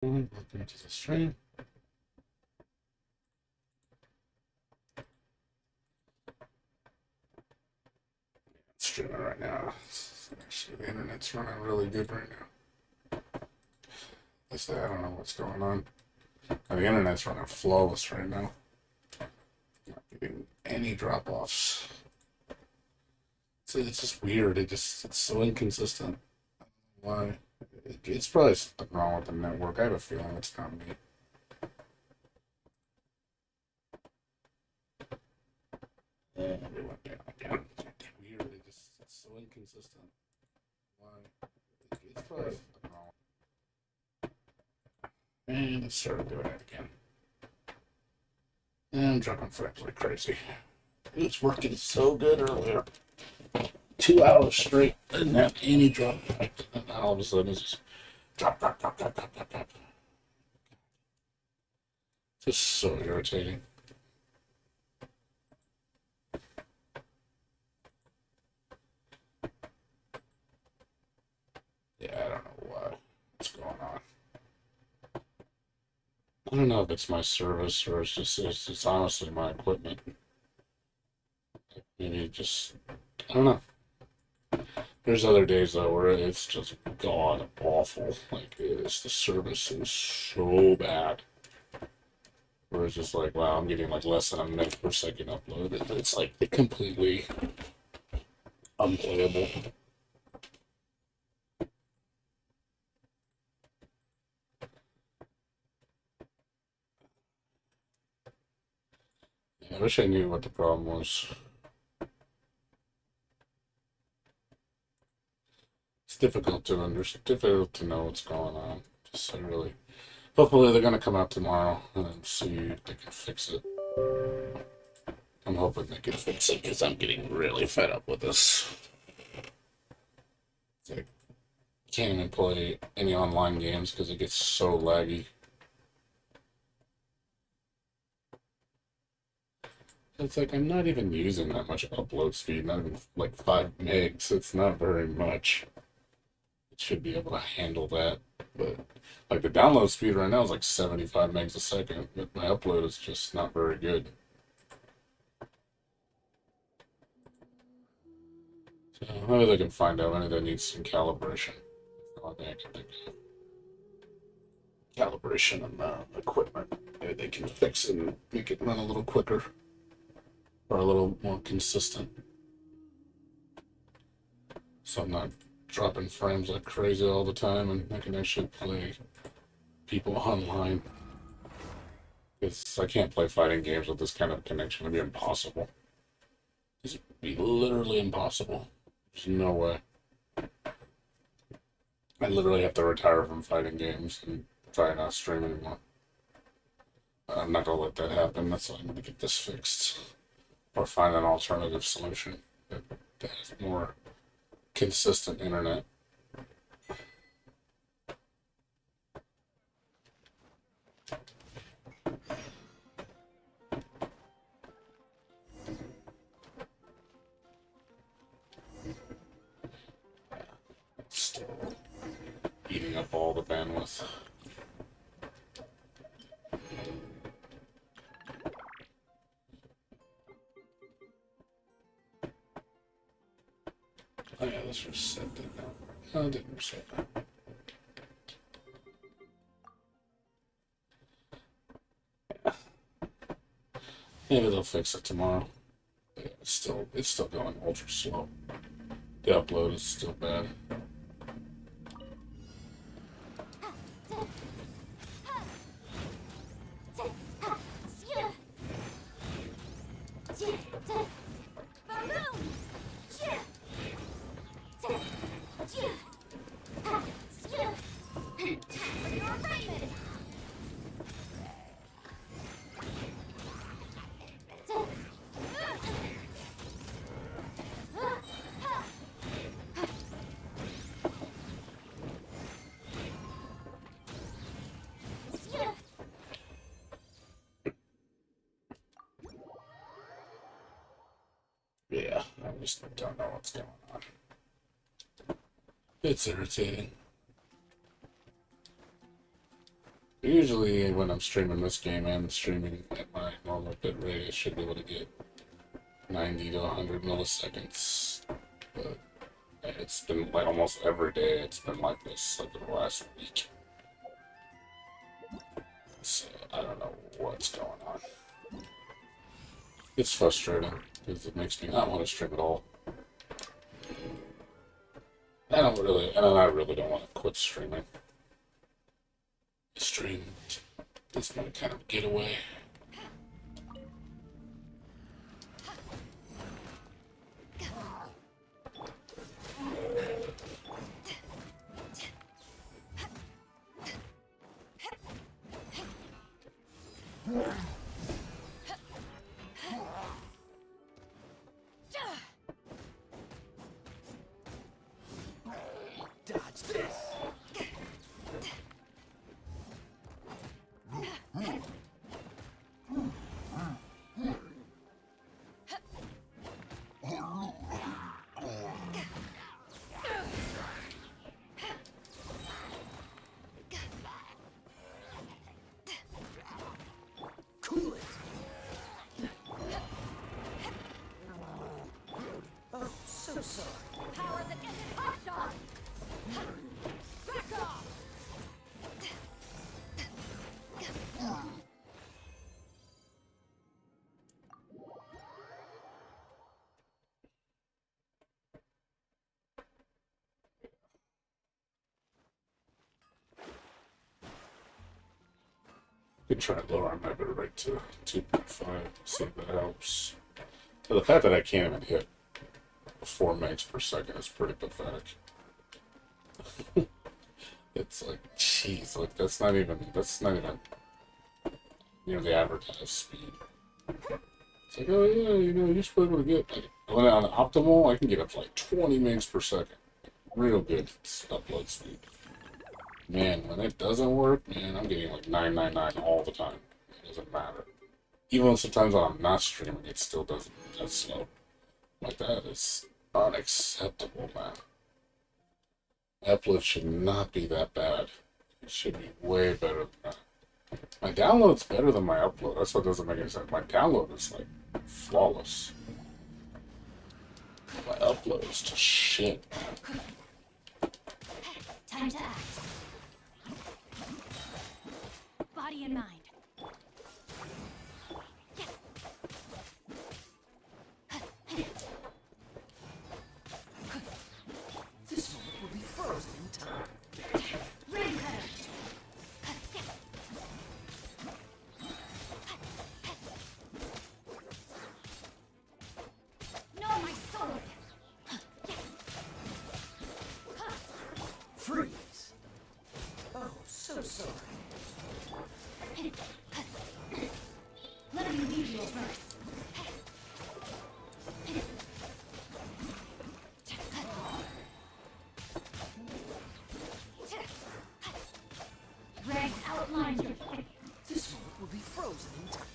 Welcome to the stream. Streaming right now. Actually, the internet's running really good right now. I say I don't know what's going on. The internet's running flawless right now. Not getting any drop-offs. It's just weird. It's so inconsistent. Why? It's probably something wrong with the network. I have a feeling it's not me. And it went down again. Weird. It's so inconsistent. Why? It's probably something wrong. And it started doing it again. And I'm dropping frames like crazy. It was working so good earlier. 2 hours straight. Didn't have any drop. And now all of a sudden it's just drop, drop, drop, drop, drop, drop, drop. Just so irritating. Yeah, I don't know what's going on. I don't know if it's my service or it's honestly my equipment. Maybe just I don't know. There's other days though where it's just god awful. Like the service is so bad. Where it's just like, wow, I'm getting like less than a minute per second upload. It's like completely unplayable. Yeah, I wish I knew what the problem was. It's difficult to know what's going on. Just really. Hopefully they're gonna come out tomorrow and see if they can fix it. I'm hoping they can fix it because I'm getting really fed up with this. I can't even play any online games because it gets so laggy. It's like I'm not even using that much upload speed, not even like 5 megs. It's not very much. It should be able to handle that. But like the download speed right now is like 75 megs a second, but my upload is just not very good. So maybe they can find out. Maybe that needs some calibration. I can think of calibration on the equipment. Maybe they can fix it and make it run a little quicker or a little more consistent. So I'm not dropping frames like crazy all the time and I can actually play people online. Because I can't play fighting games with this kind of connection. It'd be impossible. It'd be literally impossible. There's no way. I literally have to retire from fighting games and try not stream anymore. I'm not gonna let that happen. That's why I'm gonna get this fixed. Or find an alternative solution that has more consistent internet. Still eating up all the bandwidth. Oh yeah, this reset did not. No, it didn't reset. Maybe they'll fix it tomorrow. Yeah, it's still going ultra slow. The upload is still bad. Yeah, I just don't know what's going on. It's irritating. Usually when I'm streaming this game and streaming at my normal bit rate, I should be able to get 90 to 100 milliseconds. But it's been like almost every day it's been like this, like the last week. So I don't know what's going on. It's frustrating because it makes me not want to stream at all. And I really don't want to quit streaming. Stream is my kind of getaway. Dodge this. Cool it. Oh, so sorry. Power that isn't hot shot! Back off! Could try lowering my bit rate to 2.5, see if that helps. But the fact that I can't even hit 4 megs per second is pretty pathetic. It's like, jeez, like that's not even the advertised speed. It's like, oh yeah, you should be able to get like on optimal, I can get up to like 20 megs per second. Real good upload speed. Man, when it doesn't work, man, I'm getting like 999 all the time. It doesn't matter. Even sometimes when I'm not streaming, it still doesn't. That's slow. Like that is unacceptable, man. Upload should not be that bad. It should be way better than that. My download's better than my upload. That's what doesn't make any sense. My download is like flawless. My upload is just shit, man. Time to act. Body and mind. This moment will be frozen in time. Rain cutter. No, my sword. Freeze. Oh, so sorry. Let me lead you first. Red outlines your face. This moment will be frozen in time.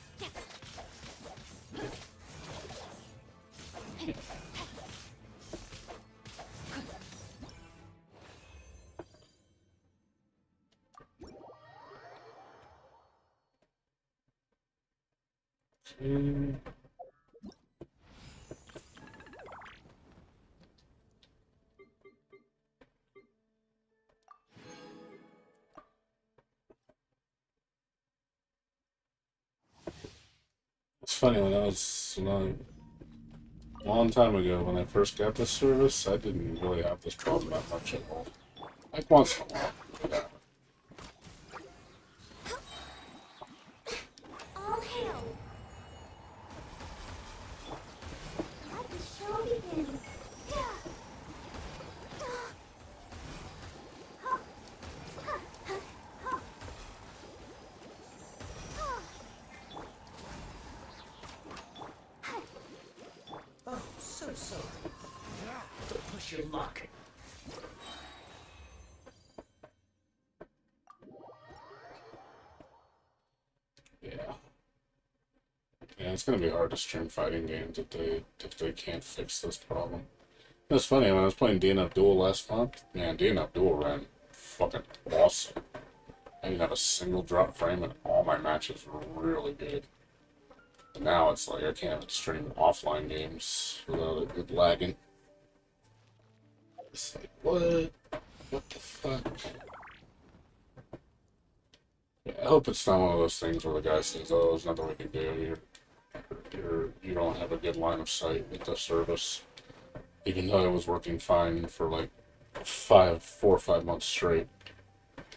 It's funny when I was a long time ago when I first got this service, I didn't really have this problem that much at all. Like once in a while. Yeah. All hail. Let the show begin. Oh, so sorry. Don't push your luck. Yeah. Yeah, it's gonna be hard to stream fighting games if they can't fix this problem. It's funny, when I was playing DNF Duel last month, man, DNF Duel ran fucking awesome. I didn't have a single drop frame and all my matches were really good. And now it's like I can't stream offline games without it lagging. It's like, what? What the fuck? Yeah, I hope it's not one of those things where the guy says, oh, there's nothing we can do. You don't have a good line of sight with the service. Even though it was working fine for like 4 or 5 months straight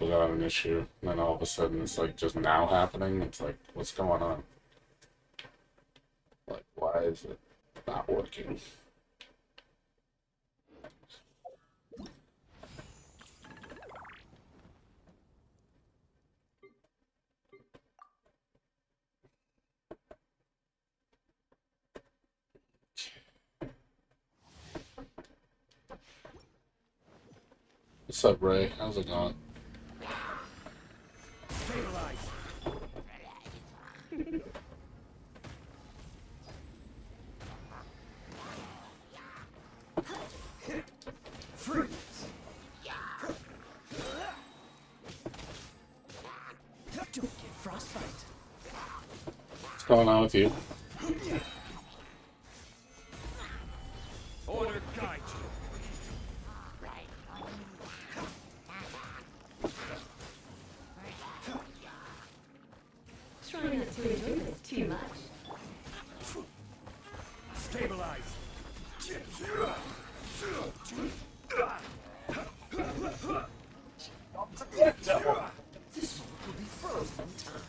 without an issue. And then all of a sudden it's like just now happening. It's like, what's going on? Like, why is it not working? What's up, Ray? How's it going? Stabilize. Freeze. Don't get frostbite. What's going on with you? Order guide you. Try not to enjoy this too much. Stabilize. This one will be frozen in time.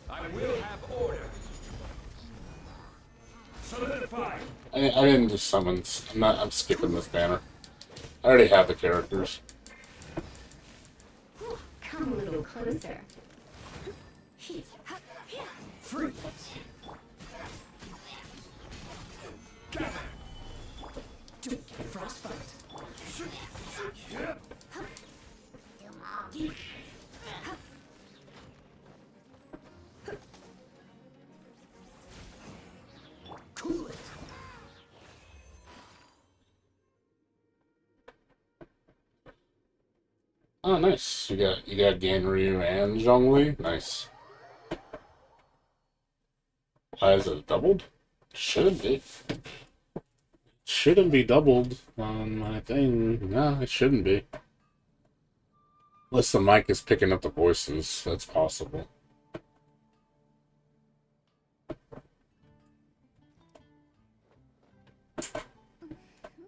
I will have order. Solidify. I didn't do summons. I'm skipping this banner. I already have the characters. Come a little closer. Freeze. Gather. Don't get frostbite. Cool it. Oh, nice. You got Ganryu and Zhongli. Nice. Why is it doubled? Shouldn't be. Shouldn't be doubled on my thing. No, it shouldn't be. Unless the mic is picking up the voices, that's possible.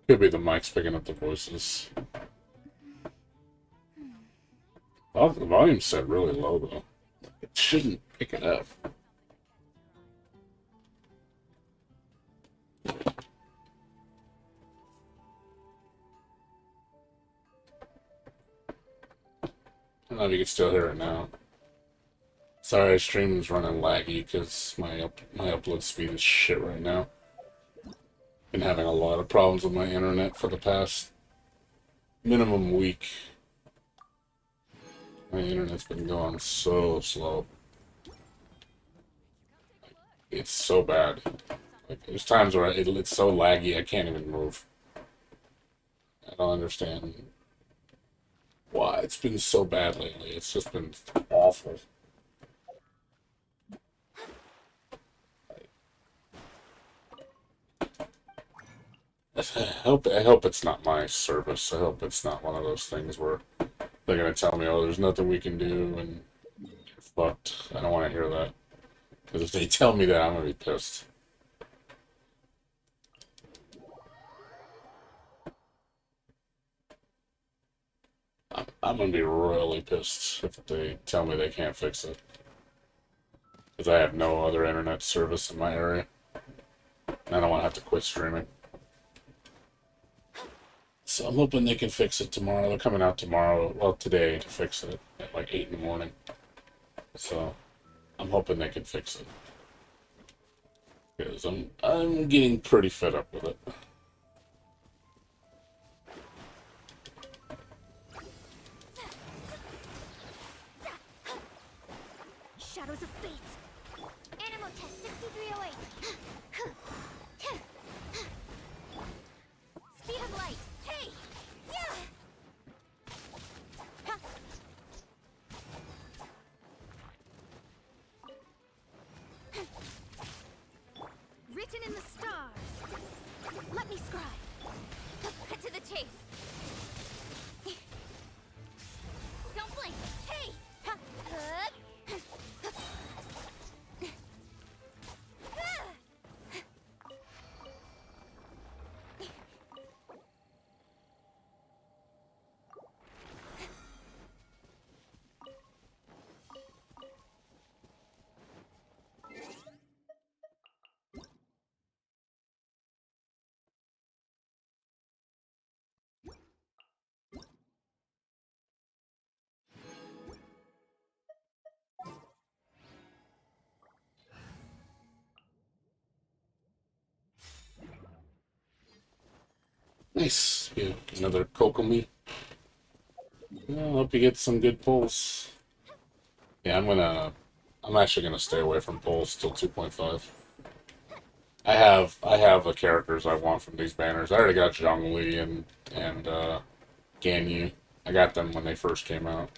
Could be the mic's picking up the voices. Well, the volume's set really low though. It shouldn't pick it up. I don't know if you can still hear it now. Sorry, streaming's running laggy because my upload speed is shit right now. Been having a lot of problems with my internet for the past minimum week. My internet's been going so slow. It's so bad. Like, there's times where it's so laggy I can't even move. I don't understand why it's been so bad lately. It's just been awful. I hope it's not my service. I hope it's not one of those things where they're gonna tell me, "Oh, there's nothing we can do," and you're fucked. I don't want to hear that. Because if they tell me that, I'm gonna be pissed. I'm gonna be really pissed if they tell me they can't fix it. Because I have no other internet service in my area. And I don't want to have to quit streaming. So I'm hoping they can fix it tomorrow. They're coming out tomorrow, well, today, to fix it at like 8 in the morning. So I'm hoping they can fix it. Because I'm getting pretty fed up with it. Shadows of Fate. Animal test 6308. Speed of light. Hey! Yeah! Nice. Yeah, another Kokomi. Yeah, I hope you get some good pulls. Yeah, I'm actually gonna stay away from pulls till 2.5. I have the characters I want from these banners. I already got Zhongli and Ganyu. I got them when they first came out.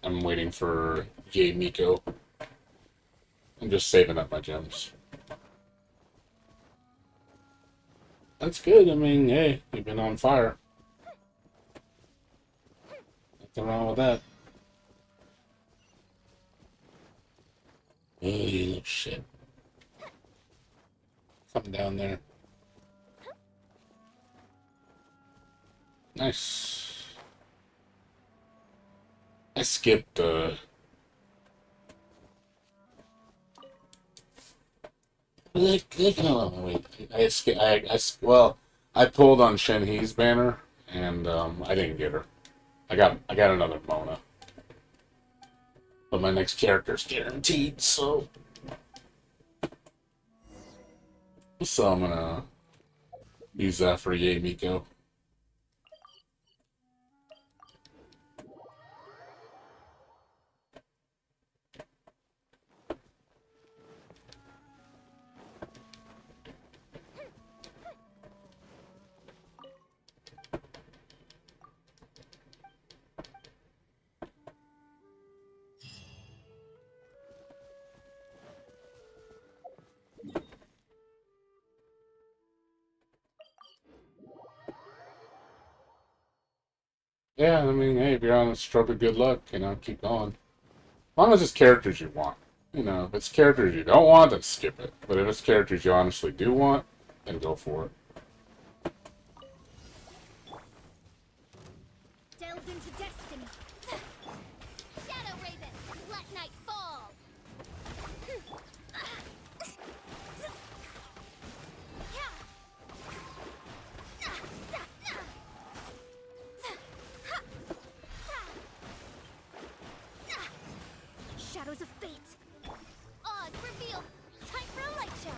I'm waiting for Ye Miko. I'm just saving up my gems. That's good. I mean, hey, you've been on fire. Nothing wrong with that. Oh, you little shit. Come down there. Nice. I skipped, wait. Well, I pulled on Shenhe's banner, and, I didn't get her. I got another Mona. But my next character's guaranteed, so I'm gonna use that for Ye Miko. Yeah, I mean, hey, if you're on a stroke of good luck, keep going. As long as it's characters you want. If it's characters you don't want, then skip it. But if it's characters you honestly do want, then go for it. Delve into destiny. Shadow Raven, let night fall. Shadows of fate. Odds revealed. Time for a light show.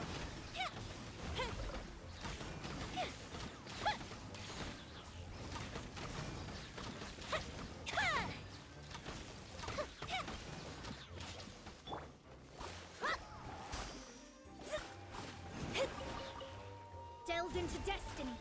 Delve into destiny.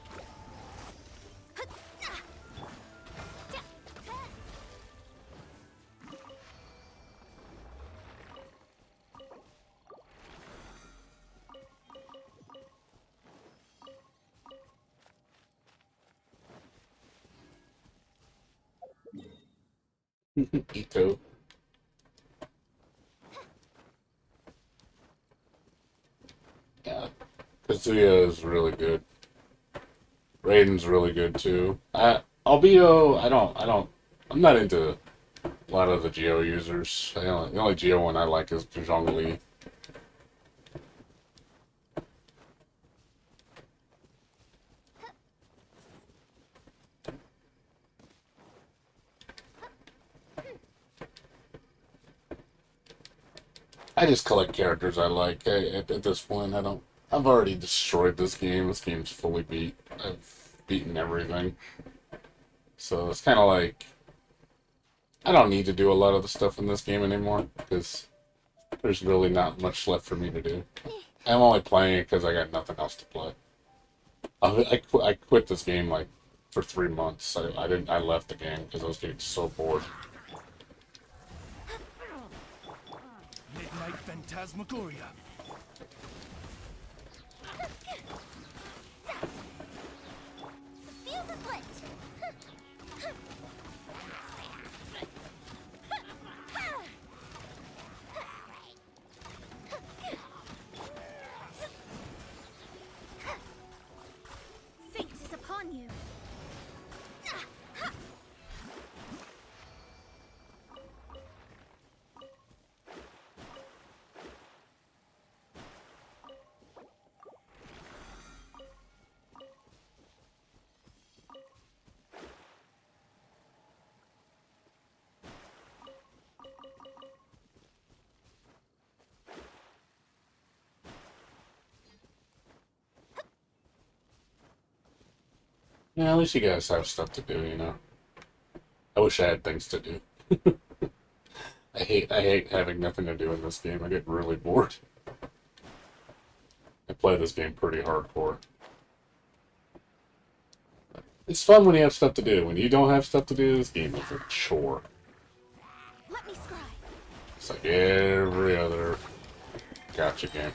Ito. Yeah. Kazuya is really good. Raiden's really good too. Albio, I'm not into a lot of the Geo users. The only Geo one I like is Zhongli. I just collect characters I like. At this point, I don't. I've already destroyed this game. This game's fully beat. I've beaten everything. So it's kind of like I don't need to do a lot of the stuff in this game anymore because there's really not much left for me to do. I'm only playing it because I got nothing else to play. I quit this game like for 3 months. I didn't. I left the game because I was getting so bored. Midnight Phantasmagoria. The fuse is lit. Fate is upon you. Yeah, at least you guys have stuff to do, you know. I wish I had things to do. I hate having nothing to do in this game. I get really bored. I play this game pretty hardcore. It's fun when you have stuff to do. When you don't have stuff to do, this game is a chore. Let me scry. It's like every other gotcha game.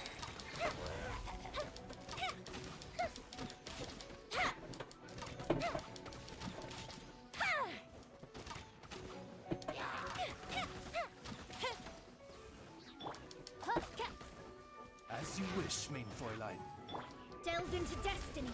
As you wish, main Fräulein. Delve into destiny.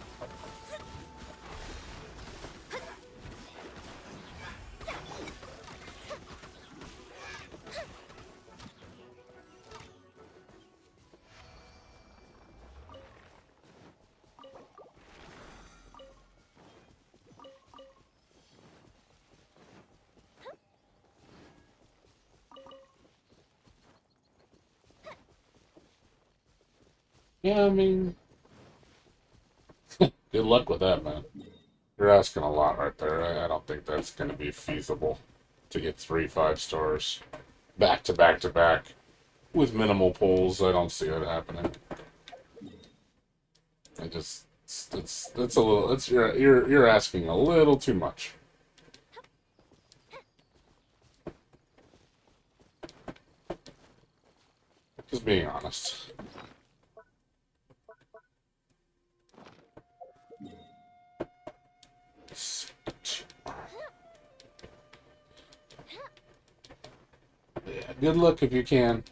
Yeah, I mean, good luck with that, man. You're asking a lot right there. I don't think that's going to be feasible to get 3 5 stars back to back to back with minimal pulls. I don't see it happening. I just it's a little it's you're asking a little too much. Just being honest. Yeah, good luck if you can.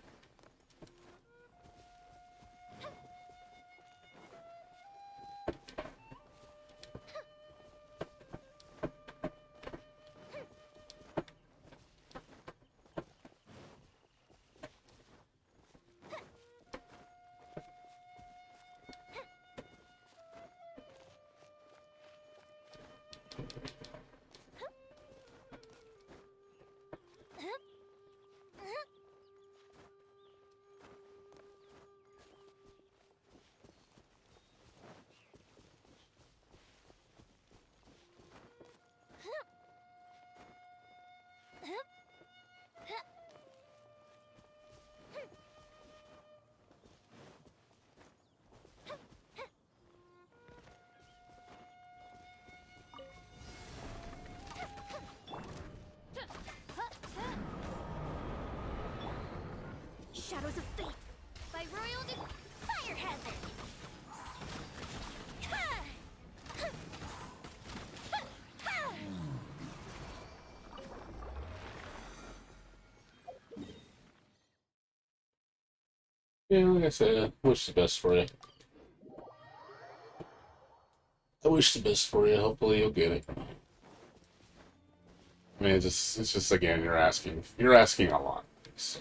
Shadows of Fate by Royal Fire Hazard. Yeah, like I said, I wish the best for you. I wish the best for you. Hopefully you'll get it. I mean, it's just again, you're asking a lot. So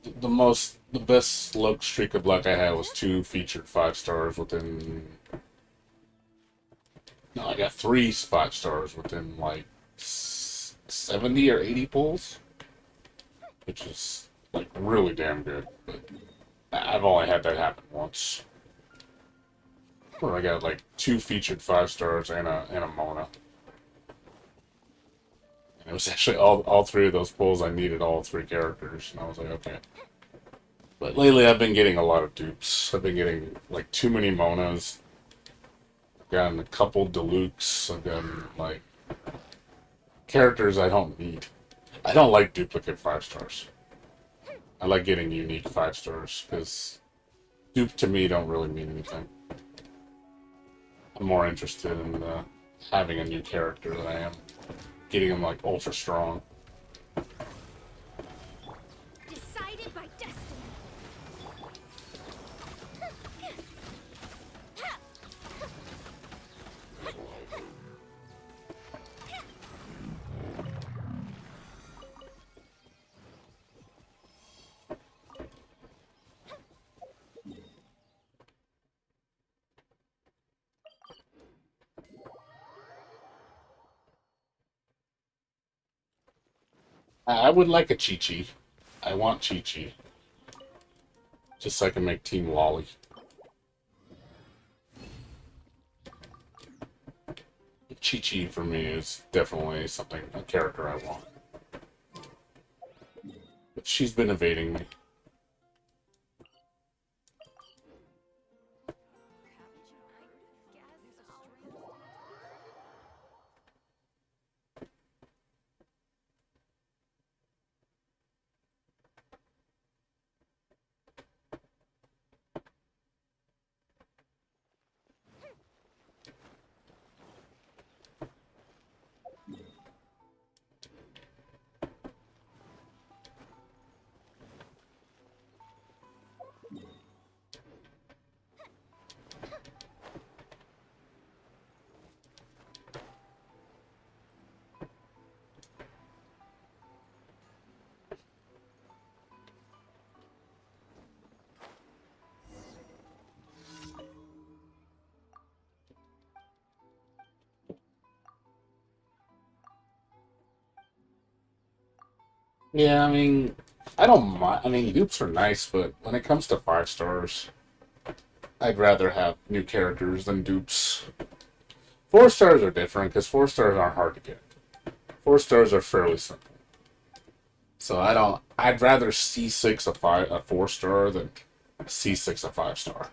the best luck streak of luck I had was 2 featured 5 stars within. No, I got 3 5 stars within like 70 or 80 pulls, which is like really damn good. But I've only had that happen once. Where I got like 2 featured 5 stars and a Mona. And it was actually all 3 of those pulls I needed all 3 characters, and I was like, okay. But lately I've been getting a lot of dupes. I've been getting like too many Monas. I've gotten a couple Deluxe. I've gotten like characters I don't need. I don't like duplicate 5 stars. I like getting unique 5 stars because dupe to me don't really mean anything. I'm more interested in having a new character than I am getting them like ultra strong. Decided by destiny. I would like a Chi-Chi. I want Chi-Chi. Just so I can make Team Lolly. Chi-Chi for me is definitely a character I want. But she's been evading me. Yeah, I mean, I don't mind. I mean, dupes are nice, but when it comes to 5 stars, I'd rather have new characters than dupes. 4 stars are different because 4 stars aren't hard to get. 4 stars are fairly simple. So I don't. I'd rather C6 a 4 star than C6 a 5 star.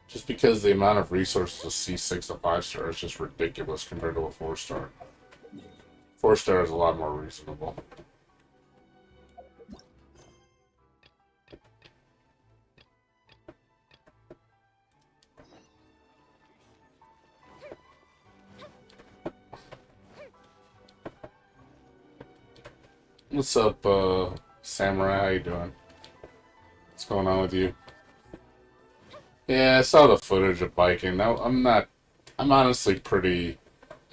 Just because the amount of resources a C6 a 5 star is just ridiculous compared to a 4 star. 4 star is a lot more reasonable. What's up, Samurai? How you doing? What's going on with you? Yeah, I saw the footage of biking. Now, I'm honestly pretty.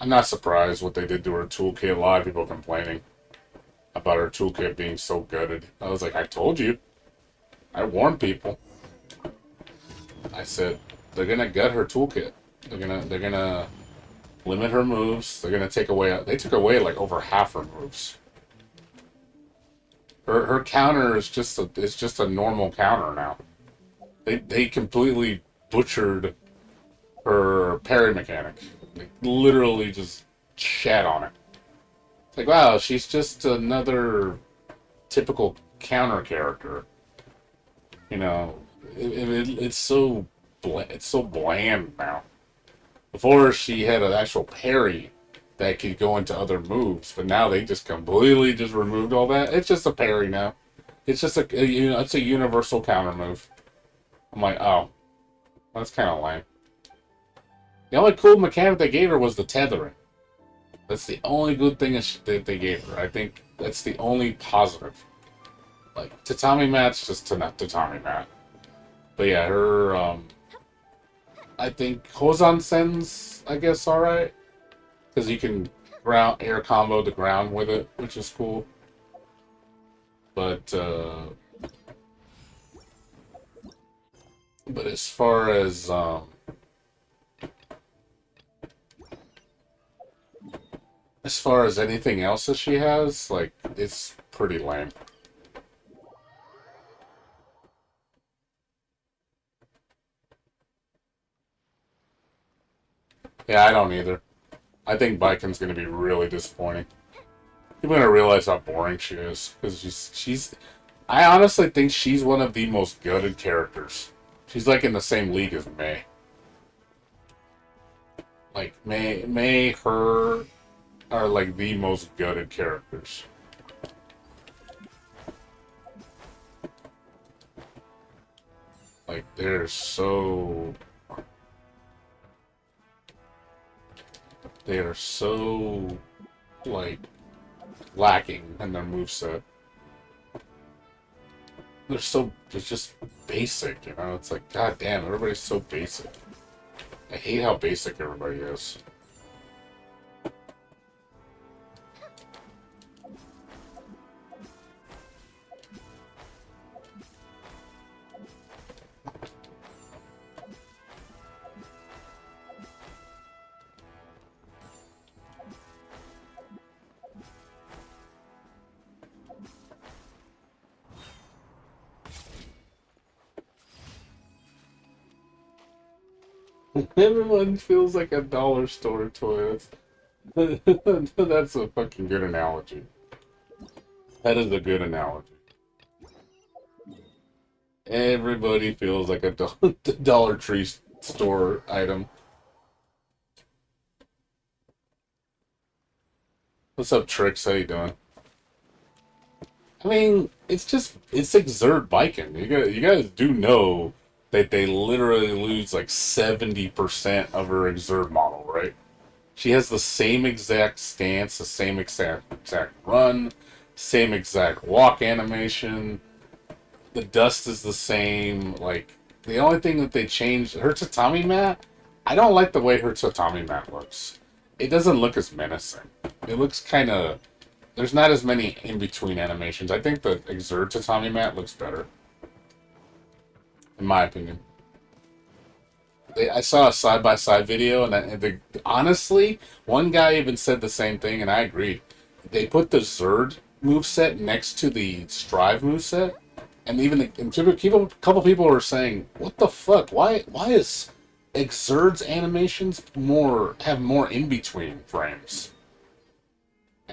I'm not surprised what they did to her toolkit. A lot of people complaining about her toolkit being so gutted. I was like, I told you. I warned people. I said they're gonna gut her toolkit. They're gonna limit her moves. They're gonna take away. They took away like over half her moves. Her counter is just a normal counter now. They completely butchered her parry mechanic. They literally just shat on it. It's like, wow, she's just another typical counter character. You know, it's so bland now. Before she had an actual parry that could go into other moves, but now they just completely just removed all that. It's just a parry now. It's just it's a universal counter move. I'm like, oh, that's kind of lame. The only cool mechanic they gave her was the tethering. That's the only good thing that they gave her. I think that's the only positive. Like, tatami mat's just tatami mat. But yeah, her, I think Hozan Sen's, I guess, alright. Because you can air combo the ground with it, which is cool. But as far as anything else that she has, like, it's pretty lame. Yeah, I don't either. I think Baikon's going to be really disappointing. People are going to realize how boring she is. Because she's... I honestly think she's one of the most gutted characters. She's like in the same league as Mei. Like, her are like the most gutted characters. Like, they are so, like, lacking in their moveset. It's just basic, you know? It's like, god damn, everybody's so basic. I hate how basic everybody is. Everyone feels like a dollar store toy. That's a fucking good analogy. That is a good analogy. Everybody feels like a Dollar Tree store item. What's up, Trix? How you doing? I mean, it's Exert biking. You guys do know that they literally lose like 70% of her Exert model, right? She has the same exact stance, the same exact run, same exact walk animation. The dust is the same. Like, the only thing that they changed, her tatami mat, I don't like the way her tatami mat looks. It doesn't look as menacing. It looks kind of, there's not as many in between animations. I think the Exert tatami mat looks better, in my opinion. I saw a side by side video, honestly, one guy even said the same thing, and I agreed. They put the Zerd moveset next to the Strive moveset, and a couple people were saying, "What the fuck? Why is Exerd's animations have more in between frames?"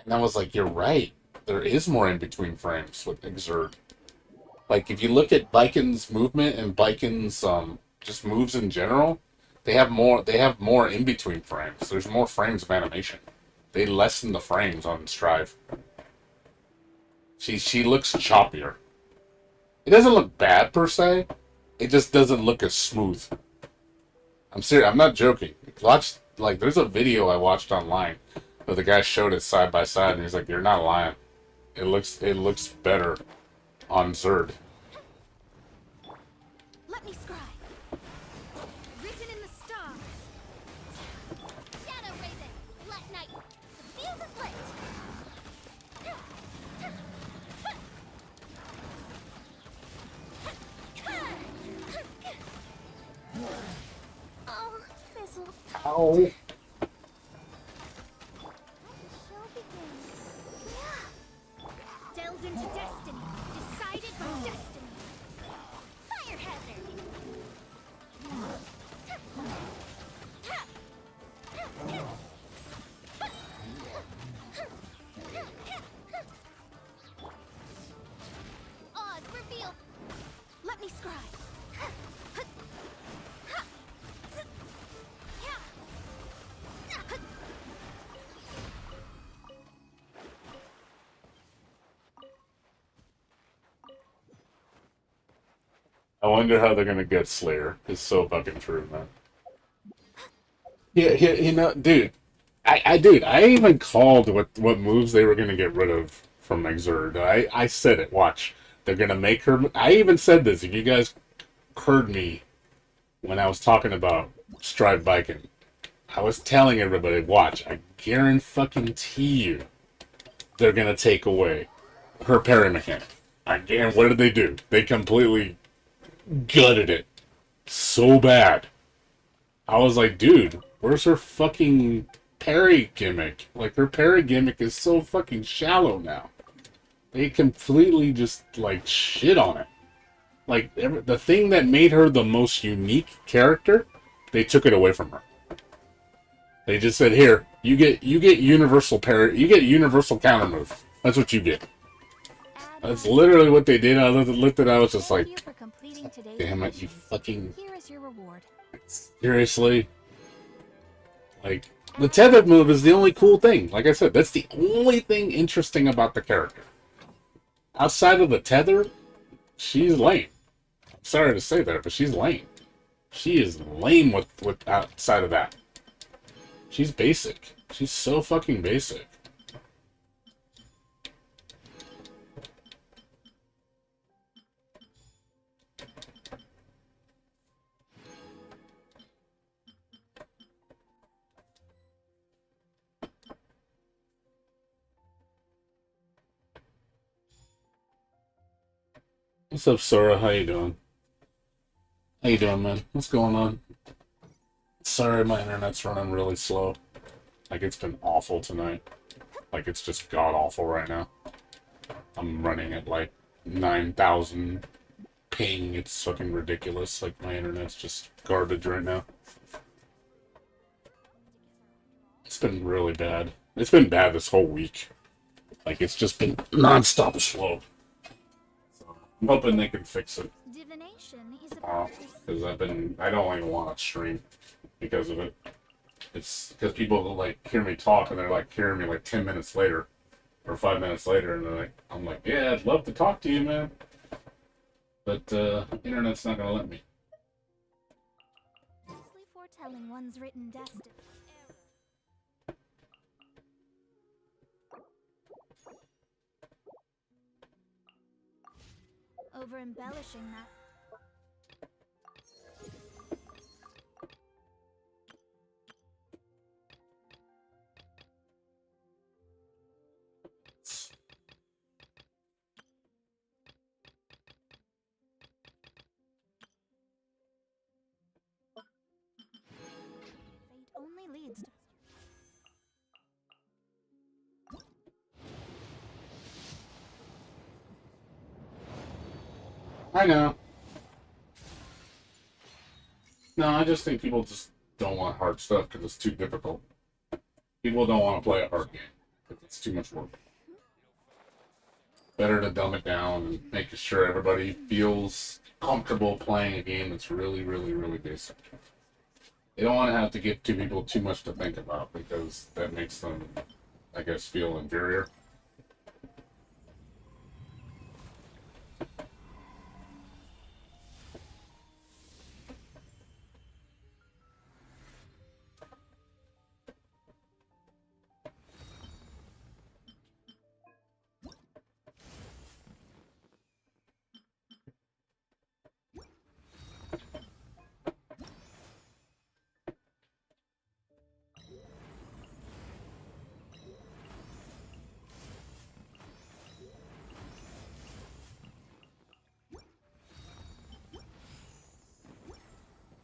And I was like, "You're right. There is more in between frames with Exerd. Like, if you look at Biken's movement and Biken's just moves in general, they have more in between frames. There's more frames of animation. They lessen the frames on Strive. She looks choppier. It doesn't look bad per se. It just doesn't look as smooth. I'm serious. I'm not joking. There's a video I watched online where the guy showed it side by side, and he's like, "You're not lying. It looks better on Zerd." Let me scribe. Written in the stars. Shadow Raven, let night. The fuse is lit. Oh, fizzle. Ow. Let the show begin. Yeah. Delves into destiny. Decided by destiny. Fire hazard. Oz, reveal. Let me scribe. I wonder how they're gonna get Slayer. It's so fucking true, man. Yeah, dude. I even called what moves they were gonna get rid of from Exerd. I said it. Watch, they're gonna make her. I even said this. If you guys heard me when I was talking about Strive Biking, I was telling everybody, watch. I guarantee you, they're gonna take away her parry mechanic. I guarantee. What did they do? They completely gutted it so bad. I was like, dude, where's her fucking parry gimmick? Like, her parry gimmick is so fucking shallow now. They completely just, like, shit on it. Like, the thing that made her the most unique character, they took it away from her. They just said, here, you get universal parry, you get universal counter move. That's what you get. That's literally what they did. I looked at it, I was just like, damn it, you fucking... Here is your reward. Seriously? Like, the tethered move is the only cool thing. Like I said, that's the only thing interesting about the character. Outside of the tether, she's lame. I'm sorry to say that, but she's lame. She is lame with outside of that. She's basic. She's so fucking basic. What's up, Sora? How you doing? How you doing, man? What's going on? Sorry, my internet's running really slow. Like, it's been awful tonight. Like, it's just god-awful right now. I'm running at, like, 9,000 ping. It's fucking ridiculous. Like, my internet's just garbage right now. been really bad. It's been bad this whole week. Like, it's just been non-stop slow. So I'm hoping they can fix it. Divination is a Because I don't even want to stream because of it. It's because people like hear me talk and they're like hearing me like 10 minutes later or 5 minutes later, and they're like, I'm like, yeah, I'd love to talk to you, man. But internet's not gonna let me. falsely foretelling one's written destiny. Over embellishing that. Fate only leads to. I know. No, I just think people just don't want hard stuff because it's too difficult. People don't want to play a hard game because it's too much work. Better to dumb it down and make sure everybody feels comfortable playing a game that's really, really, really basic. They don't want to have to give two people too much to think about because that makes them, I guess, feel inferior.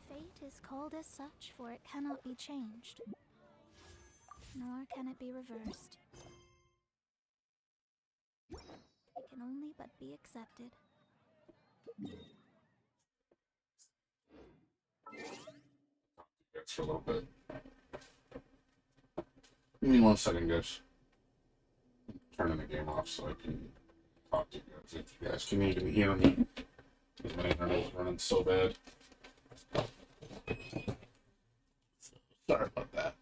Fate is called as such, for it cannot be changed, nor can it be reversed. It can only but be accepted. That's for a little bit. Give me 1 second, guys. Turning the game off so I can talk to you guys. If you guys can even hear me. Because my internet's running so bad. Sorry about that.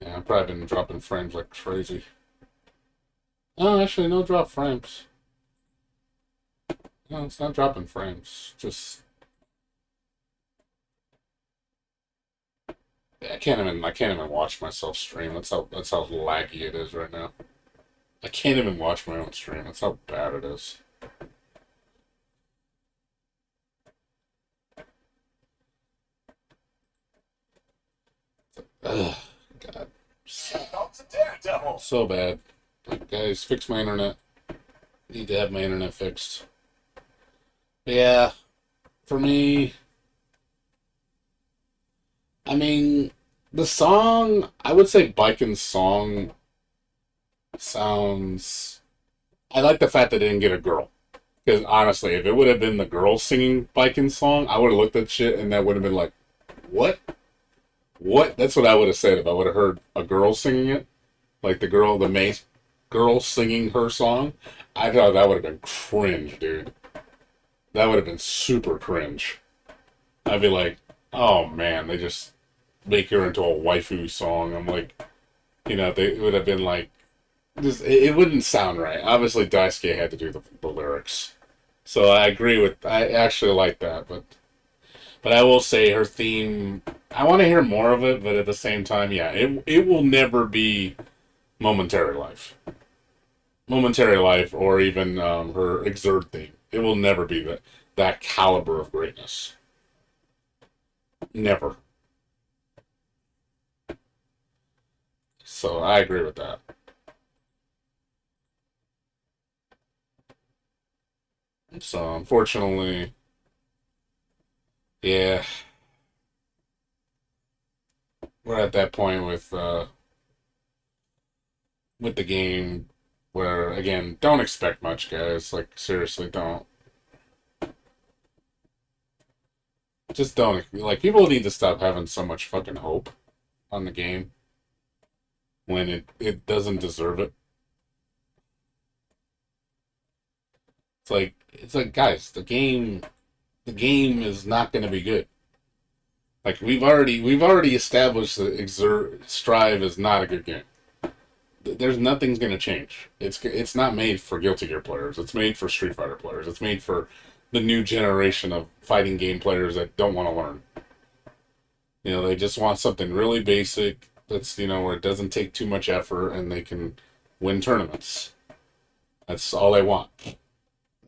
Yeah, I've probably been dropping frames like crazy. Oh, actually, no drop frames. No, it's not dropping frames. Just I can't even watch myself stream. That's how laggy it is right now. I can't even watch my own stream. That's how bad it is. Ugh, God. So bad. Like, guys, fix my internet. Need to have my internet fixed. But yeah, for me, I mean, the song, I would say Biken's song sounds. I like the fact that it didn't get a girl. Because honestly, if it would have been the girl singing Biken's song, I would have looked at shit and that would have been like, what? What? That's what I would have said if I would have heard a girl singing it. Like the main girl singing her song. I thought that would have been cringe, dude. That would have been super cringe. I'd be like, oh man, they just make her into a waifu song. I'm like, they would have been like, it wouldn't sound right. Obviously, Daisuke had to do the lyrics. So I actually like that, but I will say her theme, I want to hear more of it, but at the same time, yeah, it will never be Momentary Life. Momentary Life or even her Exert theme. It will never be that caliber of greatness. Never. So I agree with that. So unfortunately, yeah, we're at that point with the game where again, don't expect much, guys. Like seriously, don't. Just don't. Like people need to stop having so much fucking hope. on the game when it doesn't deserve it. It's like guys, the game is not going to be good. Like we've already established that Strive is not a good game. There's nothing's going to change. It's not made for Guilty Gear players. It's made for Street Fighter players. It's made for the new generation of fighting game players that don't want to learn. They just want something really basic that's, where it doesn't take too much effort and they can win tournaments. That's all they want.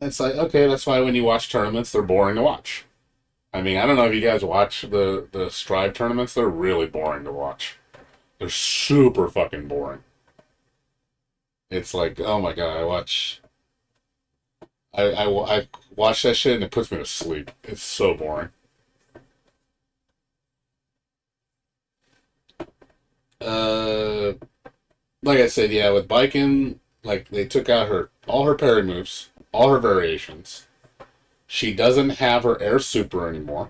It's like, okay, that's why when you watch tournaments, they're boring to watch. I mean, I don't know if you guys watch the Strive tournaments. They're really boring to watch. They're super fucking boring. It's like, oh my god, I watch that shit and it puts me to sleep. It's so boring. Uh, like I said, yeah, with biking, like they took out all her parry moves, all her variations. She doesn't have her air super anymore.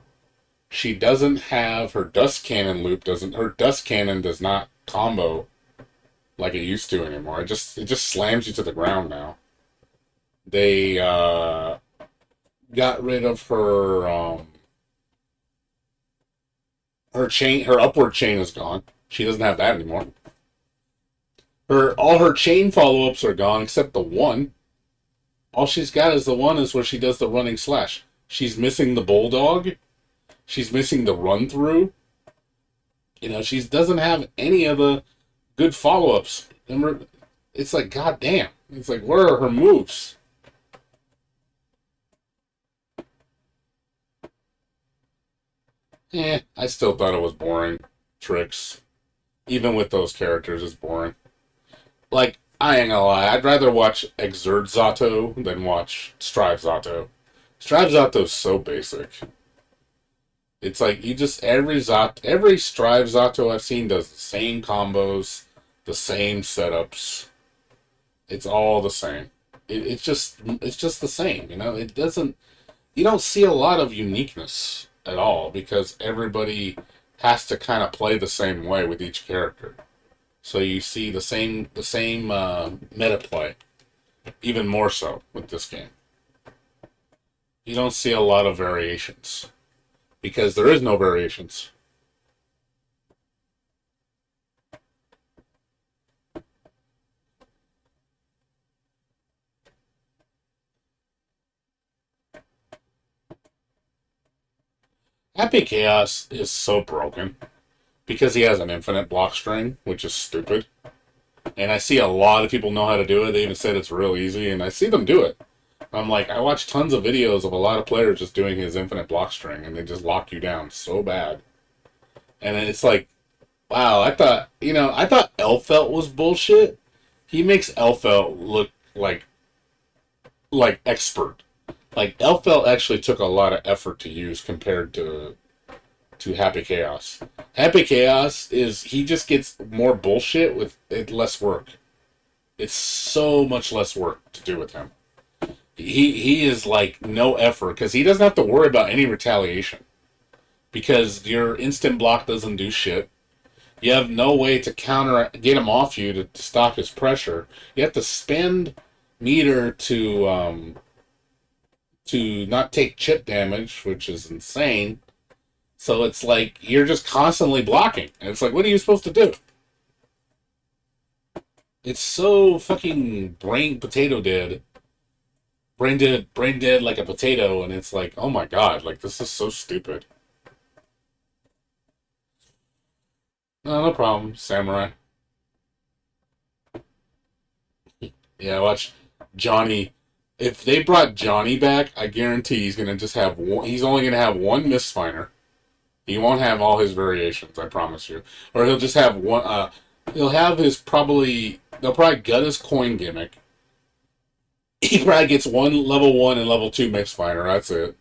She doesn't have her dust cannon loop. Her dust cannon does not combo like it used to anymore. It just slams you to the ground now. They got rid of her upward chain is gone. She doesn't have that anymore. All her chain follow-ups are gone except the one. All she's got is the one is where she does the running slash. She's missing the bulldog. She's missing the run through. She doesn't have any of the good follow-ups. Remember, it's like, god damn. It's like, where are her moves? I still thought it was boring. Tricks. Even with those characters, it's boring. Like, I ain't gonna lie, I'd rather watch Exert Zato than watch Strive Zato. Strive Zato's so basic. It's like every Strive Zato I've seen does the same combos, the same setups. It's all the same. It's just the same, It doesn't. You don't see a lot of uniqueness at all because everybody has to kind of play the same way with each character. So you see the same meta play, even more so with this game. You don't see a lot of variations because there is no variations. Happy Chaos is so broken because he has an infinite block string, which is stupid. And I see a lot of people know how to do it. They even said it's real easy, and I see them do it. I'm like, I watch tons of videos of a lot of players just doing his infinite block string, and they just lock you down so bad. And it's like, wow, I thought Elfelt was bullshit. He makes Elfelt look like expert. Like Elfelt actually took a lot of effort to use compared to Happy Chaos. Happy Chaos he just gets more bullshit with less work. It's so much less work to do with him. He is like no effort because he doesn't have to worry about any retaliation because your instant block doesn't do shit. You have no way to get him off you to stop his pressure. You have to spend meter to not take chip damage, which is insane. So it's like you're just constantly blocking. And it's like, what are you supposed to do? It's so fucking brain dead like a potato, and it's like, oh my god, like this is so stupid. No problem, Samurai. Yeah, watch Johnny. If they brought Johnny back, I guarantee he's gonna just have one. He's only gonna have one misfiner. He won't have all his variations, I promise you. Or he'll just have one. He'll have they'll probably gut his coin gimmick. He probably gets level 1 and level 2 misfiner. That's it.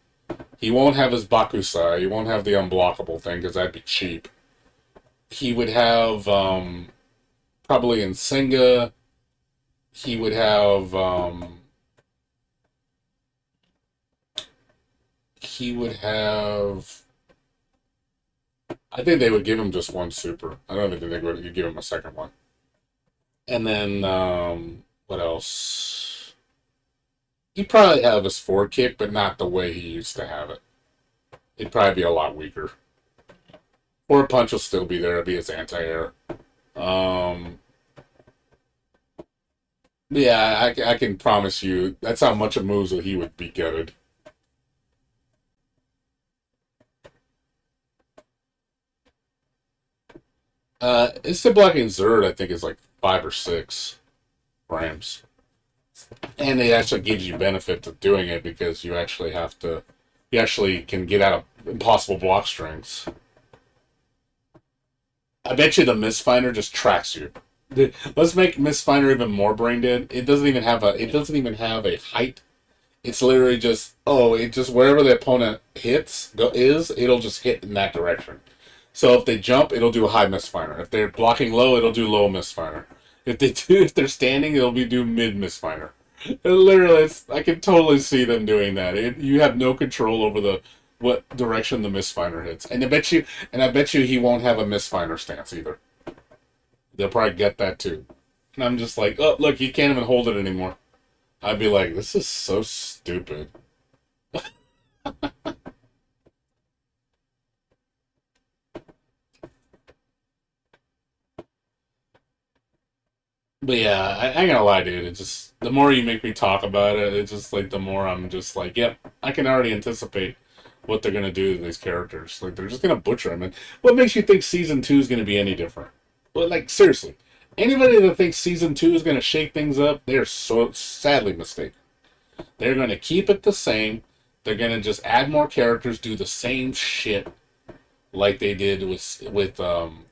He won't have his Bakusai. He won't have the unblockable thing because that'd be cheap. He would have probably in Senga. He would have I think they would give him just one super. I don't think they would give him a second one. And then what else? He'd probably have his forward kick, but not the way he used to have it. He'd probably be a lot weaker. Or punch will still be there. It'll be his anti-air. Um, yeah, I can promise you that's how much of moves that he would be gutted. Instant blocking Zerd, I think, is like 5 or 6 frames. And it actually gives you benefit to doing it because you actually can get out of impossible block strings. I bet you the Mistfinder just tracks you. Let's make Mistfinder even more brain dead. It doesn't even have a height. It's literally just wherever the opponent it'll just hit in that direction. So if they jump, it'll do a high Mistfinder. If they're blocking low, it'll do low Mistfinder. If they're standing, it'll be do mid Mistfinder. Literally, I can totally see them doing that. You have no control over what direction the Mistfinder hits, and I bet you he won't have a Mistfinder stance either. They'll probably get that too. And I'm just like, oh look, he can't even hold it anymore. I'd be like, this is so stupid. But yeah, I ain't gonna lie, dude. It's just the more you make me talk about it, it's just like the more I'm just like, yep, I can already anticipate what they're gonna do to these characters. Like they're just gonna butcher them. And what makes you think season 2 is gonna be any different? Well, like seriously, anybody that thinks season 2 is gonna shake things up, they're so sadly mistaken. They're gonna keep it the same. They're gonna just add more characters, do the same shit like they did with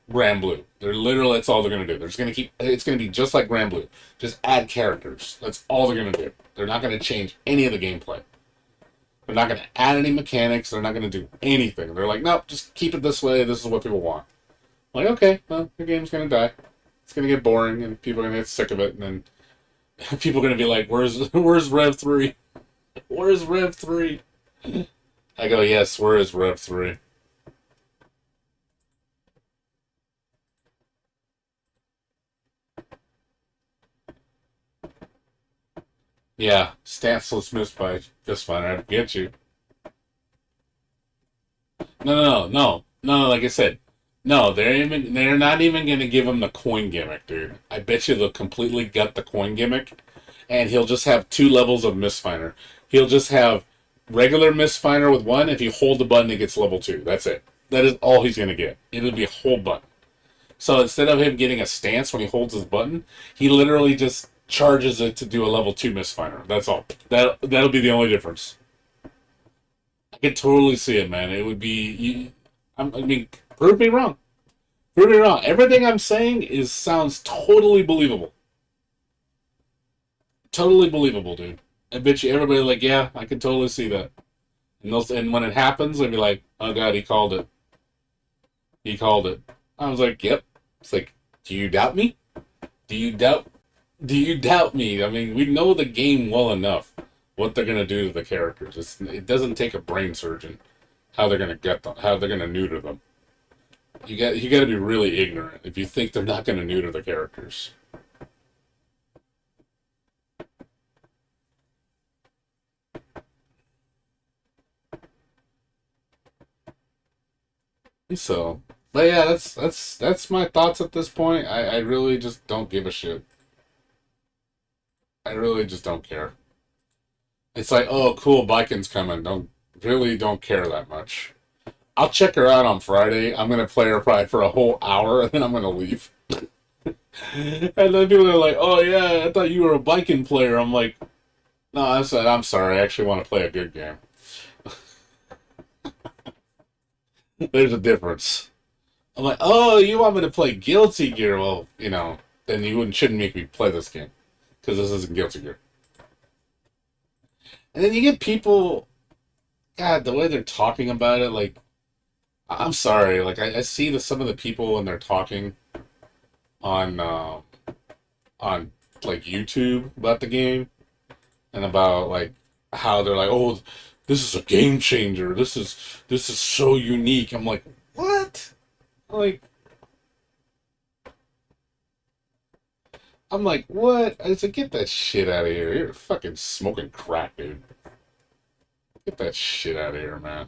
Grand Blue. They're literally that's all they're gonna do. They're just gonna keep. It's gonna be just like Grand Blue. Just add characters. That's all they're gonna do. They're not gonna change any of the gameplay. They're not gonna add any mechanics. They're not gonna do anything. They're like, nope, just keep it this way. This is what people want. I'm like, okay, well, your game's gonna die. It's gonna get boring, and people are gonna get sick of it, and then people are gonna be like, where's Rev 3? Where's Rev 3? I go, yes, where is Rev 3? Yeah, stanceless missed by just fine. I get you. No. Like I said, no. They're not even gonna give him the coin gimmick, dude. I bet you they'll completely gut the coin gimmick, and he'll just have 2 levels of Mistfinder. He'll just have regular Mistfinder with one. If you hold the button, it gets level 2. That's it. That is all he's gonna get. It'll be a whole button. So instead of him getting a stance when he holds his button, he literally just charges it to do a level 2 Mistfinder. That's all. That'll be the only difference. I can totally see it, man. It would be. I mean, prove me wrong. Prove me wrong. Everything I'm saying sounds totally believable. Totally believable, dude. I bet you everybody like, yeah, I can totally see that. And when it happens, they'll be like, oh god, he called it. He called it. I was like, yep. It's like, do you doubt me? Do you doubt? Do you doubt me? I mean, we know the game well enough. What they're gonna do to the characters. It doesn't take a brain surgeon. How they're gonna get them? How they're gonna neuter them? You got to be really ignorant if you think they're not gonna neuter the characters. So, but yeah, that's my thoughts at this point. I really just don't give a shit. I really just don't care. It's like, oh, cool, Viking's coming. Don't care that much. I'll check her out on Friday. I'm gonna play her probably for a whole hour, and then I'm gonna leave. And then people are like, "Oh yeah, I thought you were a Viking player." I'm like, "No, I said I'm sorry. I actually want to play a good game." There's a difference. I'm like, "Oh, you want me to play Guilty Gear?" Well, then you shouldn't make me play this game because this isn't Guilty Gear. And then you get people, God, the way they're talking about it, like, I'm sorry, like I see some of the people when they're talking on on like YouTube about the game and about like how they're like, oh, this is a game changer. This is so unique. I'm like, what? Like, I'm like, what? I said, get that shit out of here. You're fucking smoking crack, dude. Get that shit out of here, man.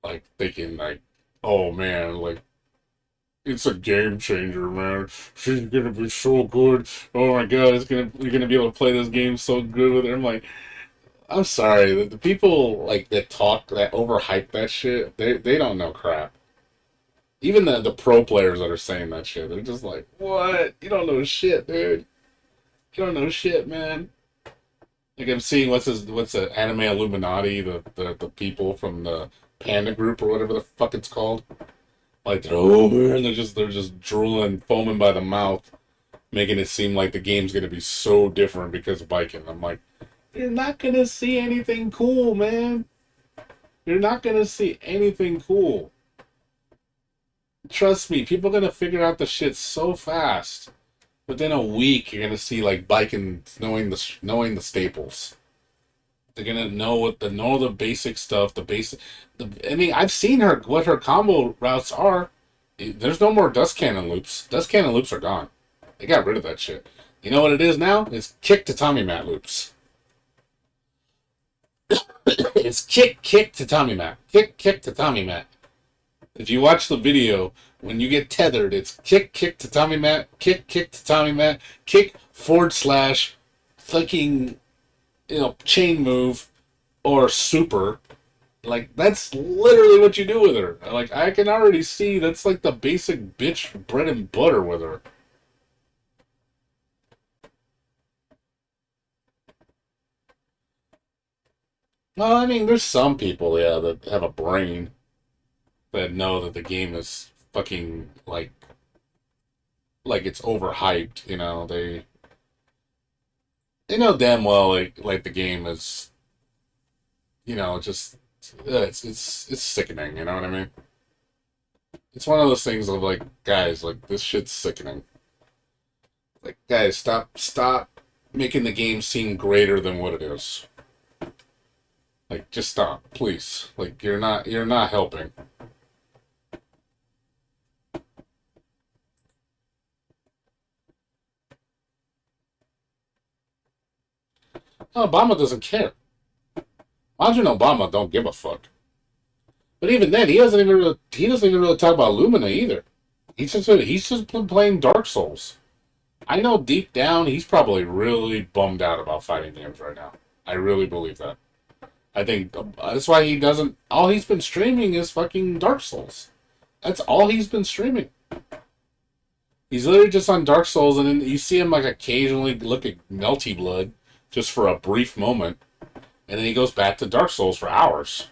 Like, thinking, like, oh man, like, it's a game changer, man. She's gonna be so good. Oh my god, you're gonna be able to play this game so good with her. I'm like, I'm sorry, the people like that talk that overhype that shit, they don't know crap. Even the pro players that are saying that shit, they're just like, what? You don't know shit, dude. You don't know shit, man. Like I'm seeing what's the anime Illuminati, the people from the Panda Group or whatever the fuck it's called. Like oh man, they're just drooling, foaming by the mouth, making it seem like the game's gonna be so different because of biking. I'm like, you're not gonna see anything cool, man. You're not gonna see anything cool. Trust me, people are gonna figure out the shit so fast. Within a week, you're gonna see like biking knowing the staples. They're gonna know the basic stuff, the basic. I mean, I've seen what her combo routes are. There's no more dust cannon loops. Dust cannon loops are gone. They got rid of that shit. You know what it is now? It's kick to Tommy Mat loops. It's kick to Tommy Mat. Kick to Tommy Mat. If you watch the video, when you get tethered, it's kick to Tommy Mat, kick to Tommy Mat, kick / fucking chain move or super. Like that's literally what you do with her. Like I can already see that's like the basic bitch bread and butter with her. Well, I mean, there's some people, yeah, that have a brain that know that the game is fucking like it's overhyped. They know damn well like the game is just it's sickening. You know what I mean? It's one of those things of like, guys, like this shit's sickening. Like, guys, stop making the game seem greater than what it is. Like, just stop, please. Like, you're not helping. Obama doesn't care. Imagine Obama don't give a fuck. But even then, he doesn't even really talk about Lumina either. He's just been playing Dark Souls. I know deep down he's probably really bummed out about fighting games right now. I really believe that. I think that's why he doesn't. All he's been streaming is fucking Dark Souls. That's all he's been streaming. He's literally just on Dark Souls, and then you see him like occasionally look at Melty Blood just for a brief moment, and then he goes back to Dark Souls for hours.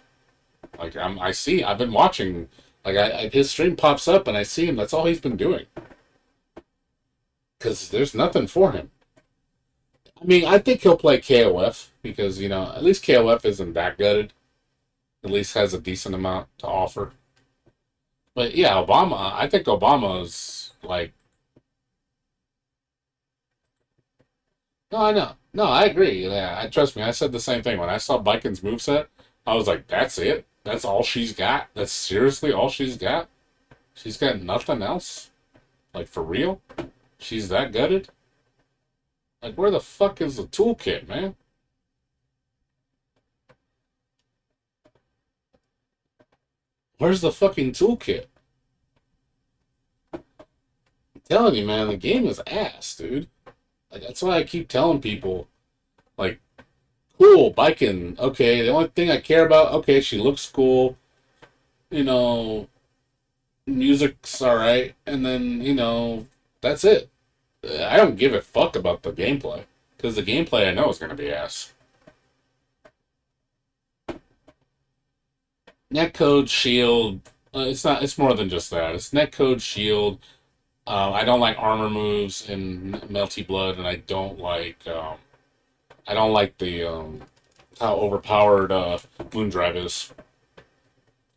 Like I've been watching. Like his stream pops up, and I see him. That's all he's been doing. Because there's nothing for him. I mean, I think he'll play KOF because at least KOF isn't that gutted. At least has a decent amount to offer. But yeah, Obama. I think Obama's like. No, I know. No, I agree. Yeah, trust me. I said the same thing when I saw Biken's moveset. I was like, "That's it. That's all she's got. That's seriously all she's got. She's got nothing else. Like for real. She's that gutted. Like where the fuck is the toolkit, man? Where's the fucking toolkit? I'm telling you, man, the game is ass, dude. Like that's why I keep telling people, like, cool, biking. Okay, the only thing I care about, okay, she looks cool. You know, music's alright, and then, that's it. I don't give a fuck about the gameplay. Because the gameplay I know is going to be ass. Netcode, shield. It's not. It's more than just that. It's netcode, shield. I don't like armor moves in Melty Blood, and I don't like. I don't like the how overpowered Moondrive is.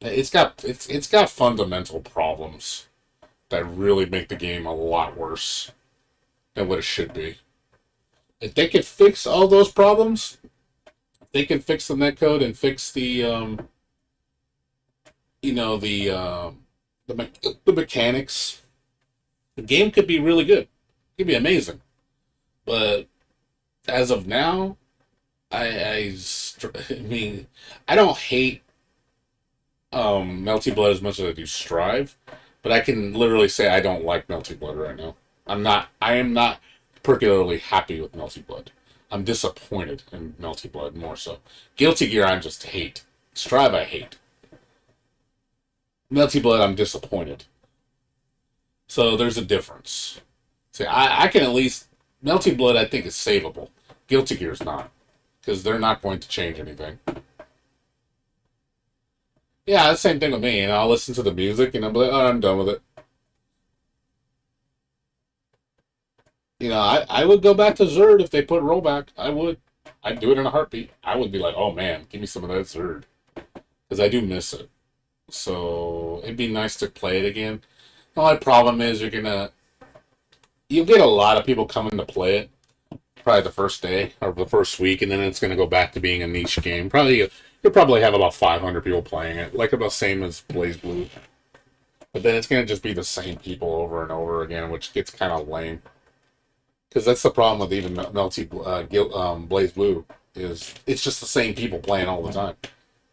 It's got fundamental problems that really make the game a lot worse than what it should be. If they could fix all those problems, if they could fix the netcode and fix the the mechanics. The game could be really good. It could be amazing. But as of now, I mean, I don't hate Melty Blood as much as I do Strive, but I can literally say I don't like Melty Blood right now. I am not particularly happy with Melty Blood. I'm disappointed in Melty Blood more so. Guilty Gear I just hate. Strive I hate. Melty Blood I'm disappointed. So there's a difference. See, I can at least Melty Blood I think is savable. Guilty Gear is not, because they're not going to change anything. Yeah, the same thing with me. I'll listen to the music and I'll be like, oh, I'm done with it. I would go back to Zerd if they put rollback. I would. I'd do it in a heartbeat. I would be like, oh man, give me some of that Zerd. Because I do miss it. So it'd be nice to play it again. The only problem is you'll get a lot of people coming to play it probably the first day or the first week, and then it's gonna go back to being a niche game. You'll probably have about 500 people playing it, like about the same as Blaze Blue. But then it's gonna just be the same people over and over again, which gets kind of lame. Because that's the problem with even Blaze Blue is it's just the same people playing all the time.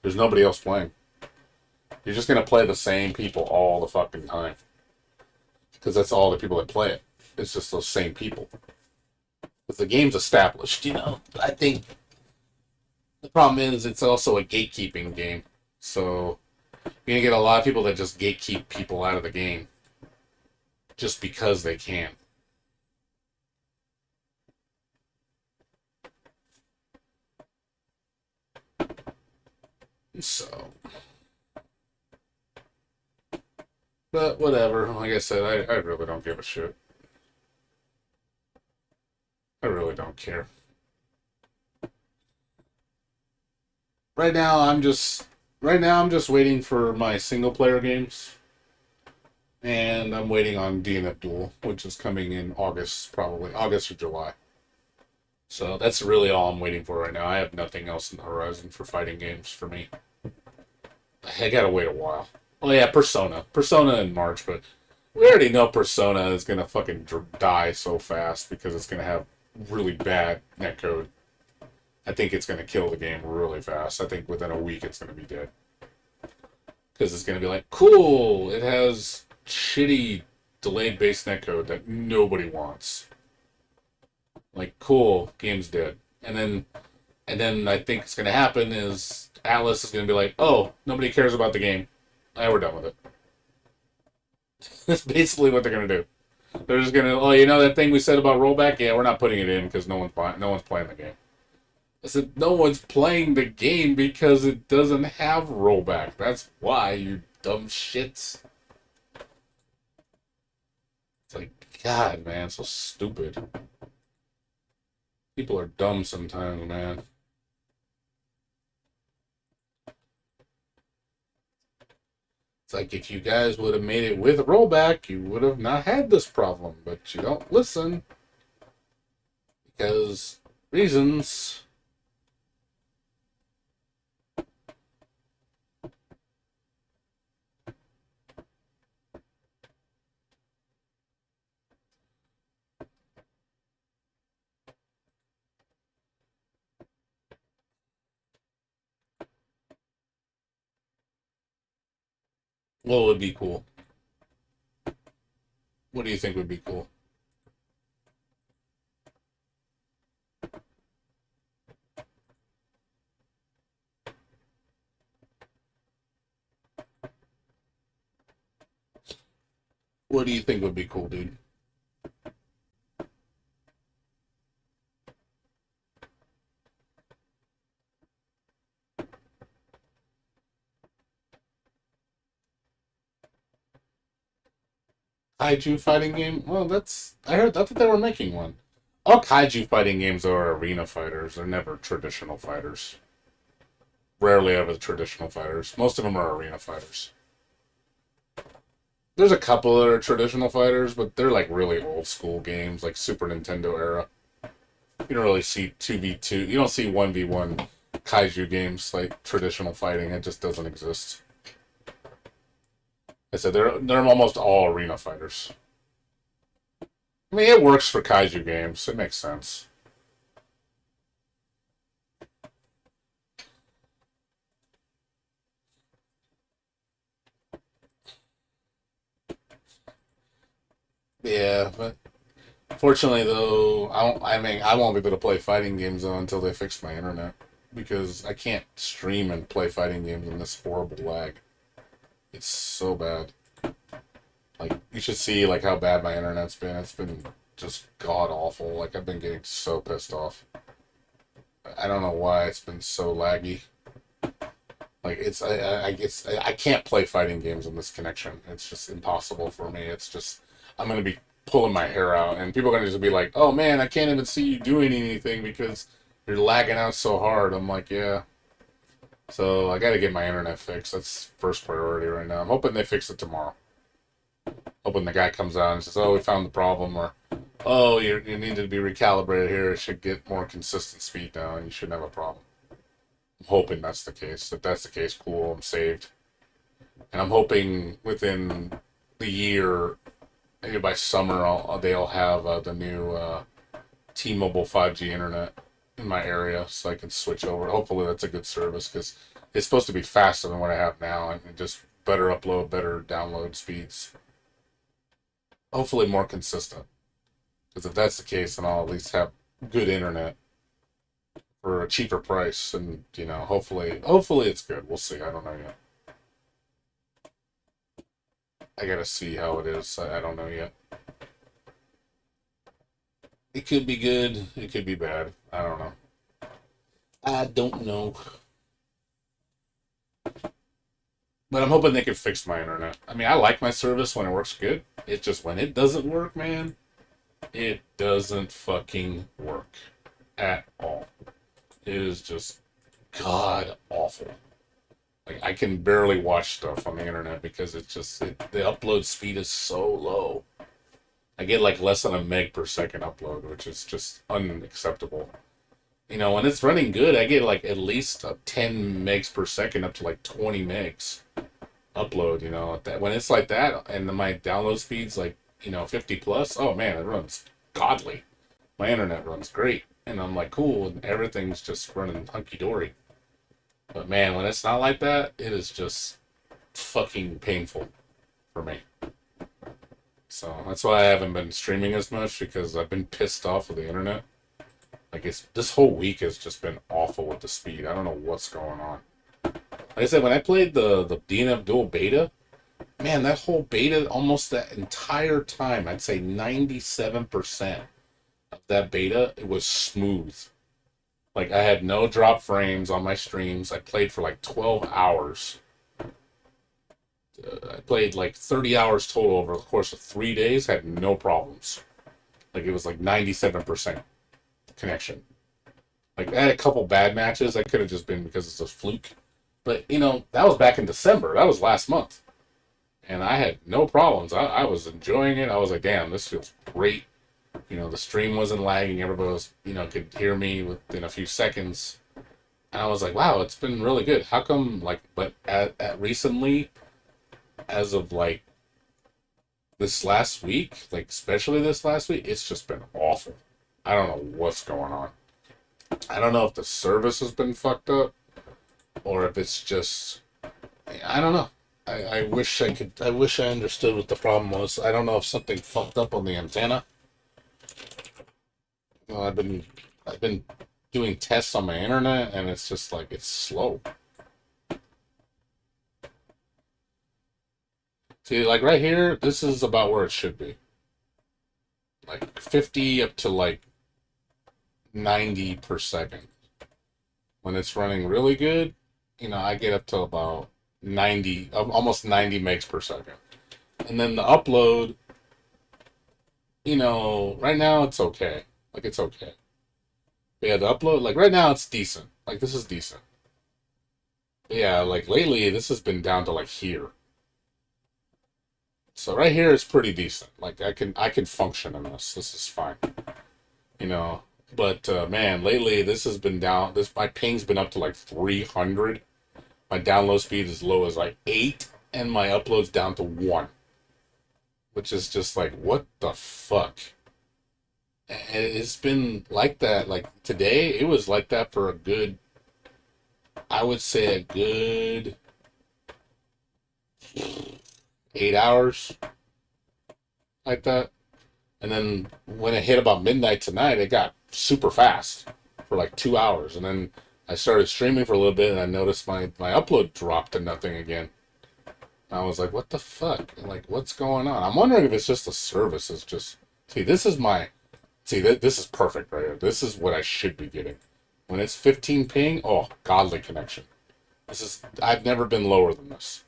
There's nobody else playing. You're just gonna play the same people all the fucking time. Because that's all the people that play it. It's just those same people. Because the game's established, I think the problem is it's also a gatekeeping game. So you're gonna get a lot of people that just gatekeep people out of the game. Just because they can. So, but whatever. Like I said, I really don't give a shit. I really don't care. Right now, I'm just waiting for my single player games, and I'm waiting on DNF Duel, which is coming in August, probably August or July. So that's really all I'm waiting for right now. I have nothing else in the horizon for fighting games for me. I gotta wait a while. Oh yeah, Persona. Persona in March, but we already know Persona is gonna fucking die so fast because it's gonna have really bad netcode. I think it's gonna kill the game really fast. I think within a week it's gonna be dead. Because it's gonna be like, cool, it has shitty delayed based netcode that nobody wants. Like, cool, game's dead. And then I think what's gonna happen is Atlas is gonna be like, oh, nobody cares about the game. We're done with it. That's basically what they're gonna do. They're just gonna, oh, that thing we said about rollback? Yeah, we're not putting it in because no one's playing the game. I said, no one's playing the game because it doesn't have rollback. That's why, you dumb shits. It's like, God, man, so stupid. People are dumb sometimes, man. It's like if you guys would have made it with rollback, you would have not had this problem. But you don't listen. Because reasons. What would be cool? What do you think would be cool? What do you think would be cool, dude? Kaiju fighting game? Well, I thought they were making one. All kaiju fighting games are arena fighters. They're never traditional fighters. Rarely ever traditional fighters. Most of them are arena fighters. There's a couple that are traditional fighters, but they're like really old school games, like Super Nintendo era. You don't really see 2v2. You don't see 1v1 kaiju games like traditional fighting. It just doesn't exist. I said they're almost all arena fighters. I mean, it works for kaiju games. It makes sense. Yeah, but fortunately though, I won't be able to play fighting games though until they fix my internet because I can't stream and play fighting games in this horrible lag. It's so bad. Like you should see like how bad my internet's been. It's been just god awful. Like I've been getting so pissed off. I don't know why it's been so laggy. Like I can't play fighting games in this connection. It's just impossible for me. It's just I'm gonna be pulling my hair out, and people are gonna just be like, "Oh man, I can't even see you doing anything because you're lagging out so hard." I'm like, yeah. So I gotta get my internet fixed. That's first priority right now. I'm hoping they fix it tomorrow. Hoping the guy comes out and says, "Oh, we found the problem," or "Oh, you need to be recalibrated here. It should get more consistent speed now, and you shouldn't have a problem." I'm hoping that's the case. If that's the case, cool. I'm saved. And I'm hoping within the year, maybe by summer, they'll have the new T-Mobile 5G internet in my area, so I can switch over. Hopefully, that's a good service because it's supposed to be faster than what I have now, and just better upload, better download speeds. Hopefully, more consistent. Because if that's the case, then I'll at least have good internet for a cheaper price, and hopefully it's good. We'll see. I don't know yet. I gotta see how it is. I don't know yet. It could be good. It could be bad. I don't know. I don't know. But I'm hoping they can fix my internet. I mean, I like my service when it works good. It's just when it doesn't work, man, it doesn't fucking work at all. It is just god awful. Like I can barely watch stuff on the internet because the upload speed is so low. I get like less than a meg per second upload, which is just unacceptable. When it's running good, I get like at least 10 megs per second up to like 20 megs upload. When it's like that and my download speed's like 50 plus, oh man, it runs godly. My internet runs great, and I'm like cool, and everything's just running hunky dory. But man, when it's not like that, it is just fucking painful for me. So that's why I haven't been streaming as much, because I've been pissed off with the internet. Like this whole week has just been awful with the speed. I don't know what's going on. Like I said, when I played the DNF Dual Beta, man, that whole beta, almost that entire time, I'd say 97% of that beta, it was smooth. Like, I had no drop frames on my streams. I played for like 12 hours. I played like 30 hours total over the course of 3 days, had no problems. Like, it was like 97% connection. Like, I had a couple bad matches. That could have just been because it's a fluke. But, that was back in December. That was last month. And I had no problems. I was enjoying it. I was like, damn, this feels great. The stream wasn't lagging. Everybody was, could hear me within a few seconds. And I was like, wow, it's been really good. How come, but at recently, as of, this last week, especially this last week, it's just been awful. I don't know what's going on. I don't know if the service has been fucked up, or if it's just, I don't know. I wish I understood what the problem was. I don't know if something fucked up on the antenna. I've been doing tests on my internet, and it's just it's slow. See, right here, this is about where it should be. 50 up to 90 per second. When it's running really good, I get up to about 90, almost 90 megs per second. And then the upload, right now it's okay. It's okay. But yeah, the upload, right now it's decent. This is decent. But yeah, lately this has been down to here. So right here is pretty decent. I can function in this. This is fine. But man, lately this has been down. My ping's been up to 300. My download speed is low as 8. and my upload's down to 1, which is just like, what the fuck? And it's been like that. Like today, it was like that for a good, I would say a good 8 hours, like that. And then when it hit about midnight tonight, it got super fast for like 2 hours. And then I started streaming for a little bit, and I noticed my upload dropped to nothing again. I was like, what the fuck? Like, what's going on? I'm wondering if it's just the service is just... See, this is my... See, this is perfect right here. This is what I should be getting. When it's 15 ping, oh, godly connection. This is... I've never been lower than this.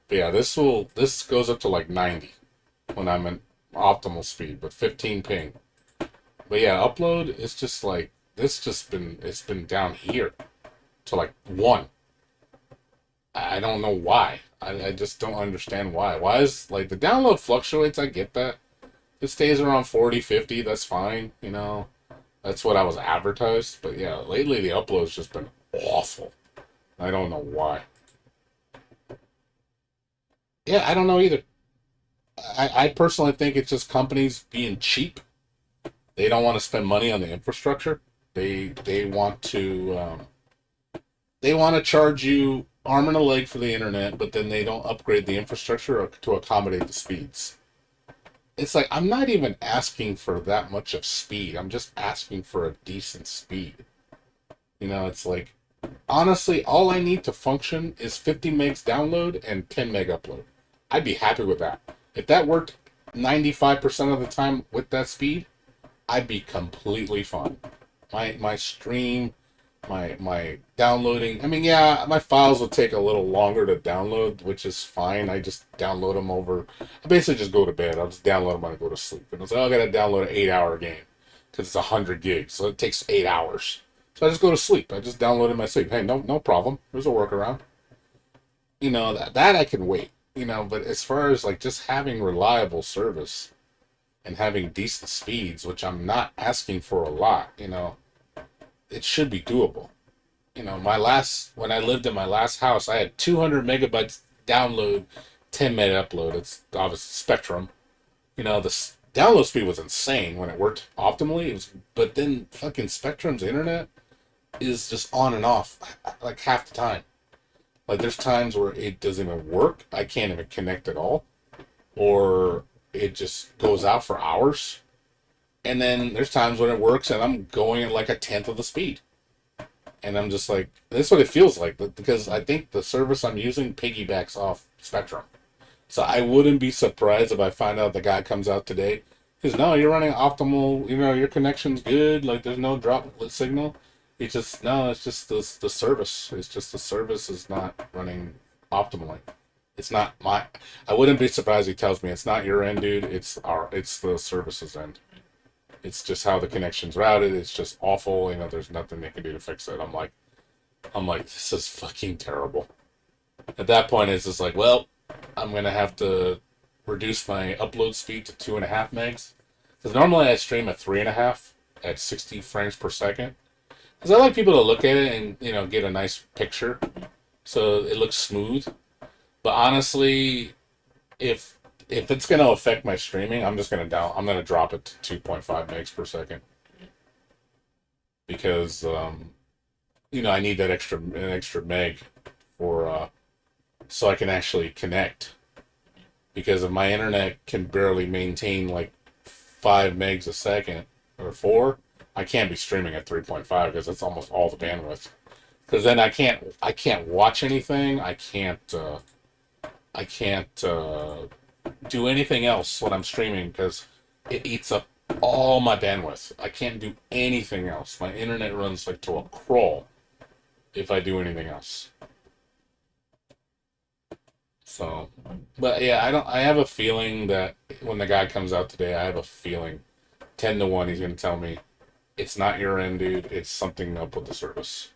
But yeah, this goes up to like 90 when I'm in optimal speed, but 15 ping. But yeah, upload is just like... It's been down here to like 1. I don't know why. I just don't understand why. Why is, like, the download fluctuates, I get that. It stays around 40, 50, that's fine, you know. That's what I was advertised. But yeah, lately the upload's just been awful. I don't know why. Yeah, I don't know either. I personally think it's just companies being cheap. They don't want to spend money on the infrastructure. They want to charge you arm and a leg for the internet, but then they don't upgrade the infrastructure to accommodate the speeds. It's like, I'm not even asking for that much of speed. I'm just asking for a decent speed. You know, it's like, honestly, all I need to function is 50 megs download and 10 meg upload. I'd be happy with that. If that worked 95% of the time with that speed, I'd be completely fine. My stream, my downloading, I mean, yeah, my files will take a little longer to download, which is fine. I just download them over, I basically just go to bed. I'll just download them when I go to sleep. And it's like, oh, I gotta download an 8-hour game because it's 100 gigs, so it takes 8 hours. So I just go to sleep. I just download it in my sleep. Hey, no problem. There's a workaround. You know, that I can wait. You know, but as far as like just having reliable service and having decent speeds, which I'm not asking for a lot, you know, it should be doable. You know, when I lived in my last house, I had 200 megabytes download, 10 meg upload. It's obviously Spectrum. You know, the download speed was insane when it worked optimally. But then fucking Spectrum's internet is just on and off like half the time. Like there's times where it doesn't even work. I can't even connect at all. Or it just goes out for hours. And then there's times when it works and I'm going at like a tenth of the speed. And I'm just like, that's what it feels like. Because I think the service I'm using piggybacks off Spectrum. So I wouldn't be surprised if I find out the guy comes out today. Because no, you're running optimal, you know, your connection's good. Like there's no drop signal. It's just, no, it's just the service. It's just the service is not running optimally. It's not I wouldn't be surprised if he tells me it's not your end, dude. It's the service's end. It's just how the connection's routed. It's just awful. You know, there's nothing they can do to fix it. I'm like, this is fucking terrible. At that point, it's just like, well, I'm going to have to reduce my upload speed to 2.5 megs. Because normally I stream at 3.5 at 60 frames per second. Because I like people to look at it and, you know, get a nice picture. So it looks smooth. But honestly, if it's going to affect my streaming, I'm going to drop it to 2.5 megs per second. Because, you know, I need that extra meg for, so I can actually connect. Because if my internet can barely maintain like 5 megs a second, or 4, I can't be streaming at 3.5 because that's almost all the bandwidth. Because then I can't watch anything. I can't do anything else when I'm streaming because it eats up all my bandwidth. I can't do anything else. My internet runs like to a crawl if I do anything else. So, but yeah, I have a feeling that when the guy comes out today, I have a feeling 10 to 1 he's going to tell me it's not your end, dude. It's something up with the service.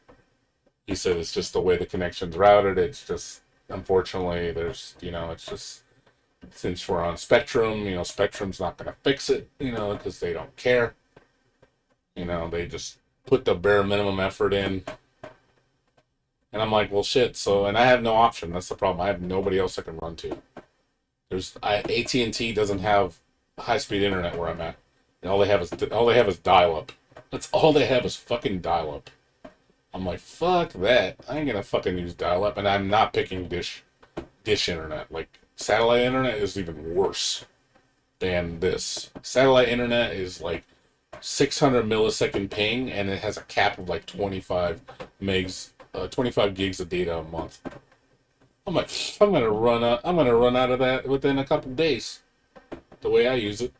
He said it's just the way the connection's routed. It's just, unfortunately, there's, you know, it's just, since we're on Spectrum, you know, Spectrum's not going to fix it, you know, because they don't care. You know, they just put the bare minimum effort in. And I'm like, well, shit. So, and I have no option. That's the problem. I have nobody else I can run to. AT&T doesn't have high speed internet where I'm at. And all they have is dial up. That's all they have is fucking dial up. I'm like, fuck that. I ain't gonna fucking use dial up, and I'm not picking dish internet. Like satellite internet is even worse than this. Satellite internet is like 600 millisecond ping, and it has a cap of like 25 megs, 25 gigs of data a month. I'm like, I'm gonna run out of that within a couple days. The way I use it.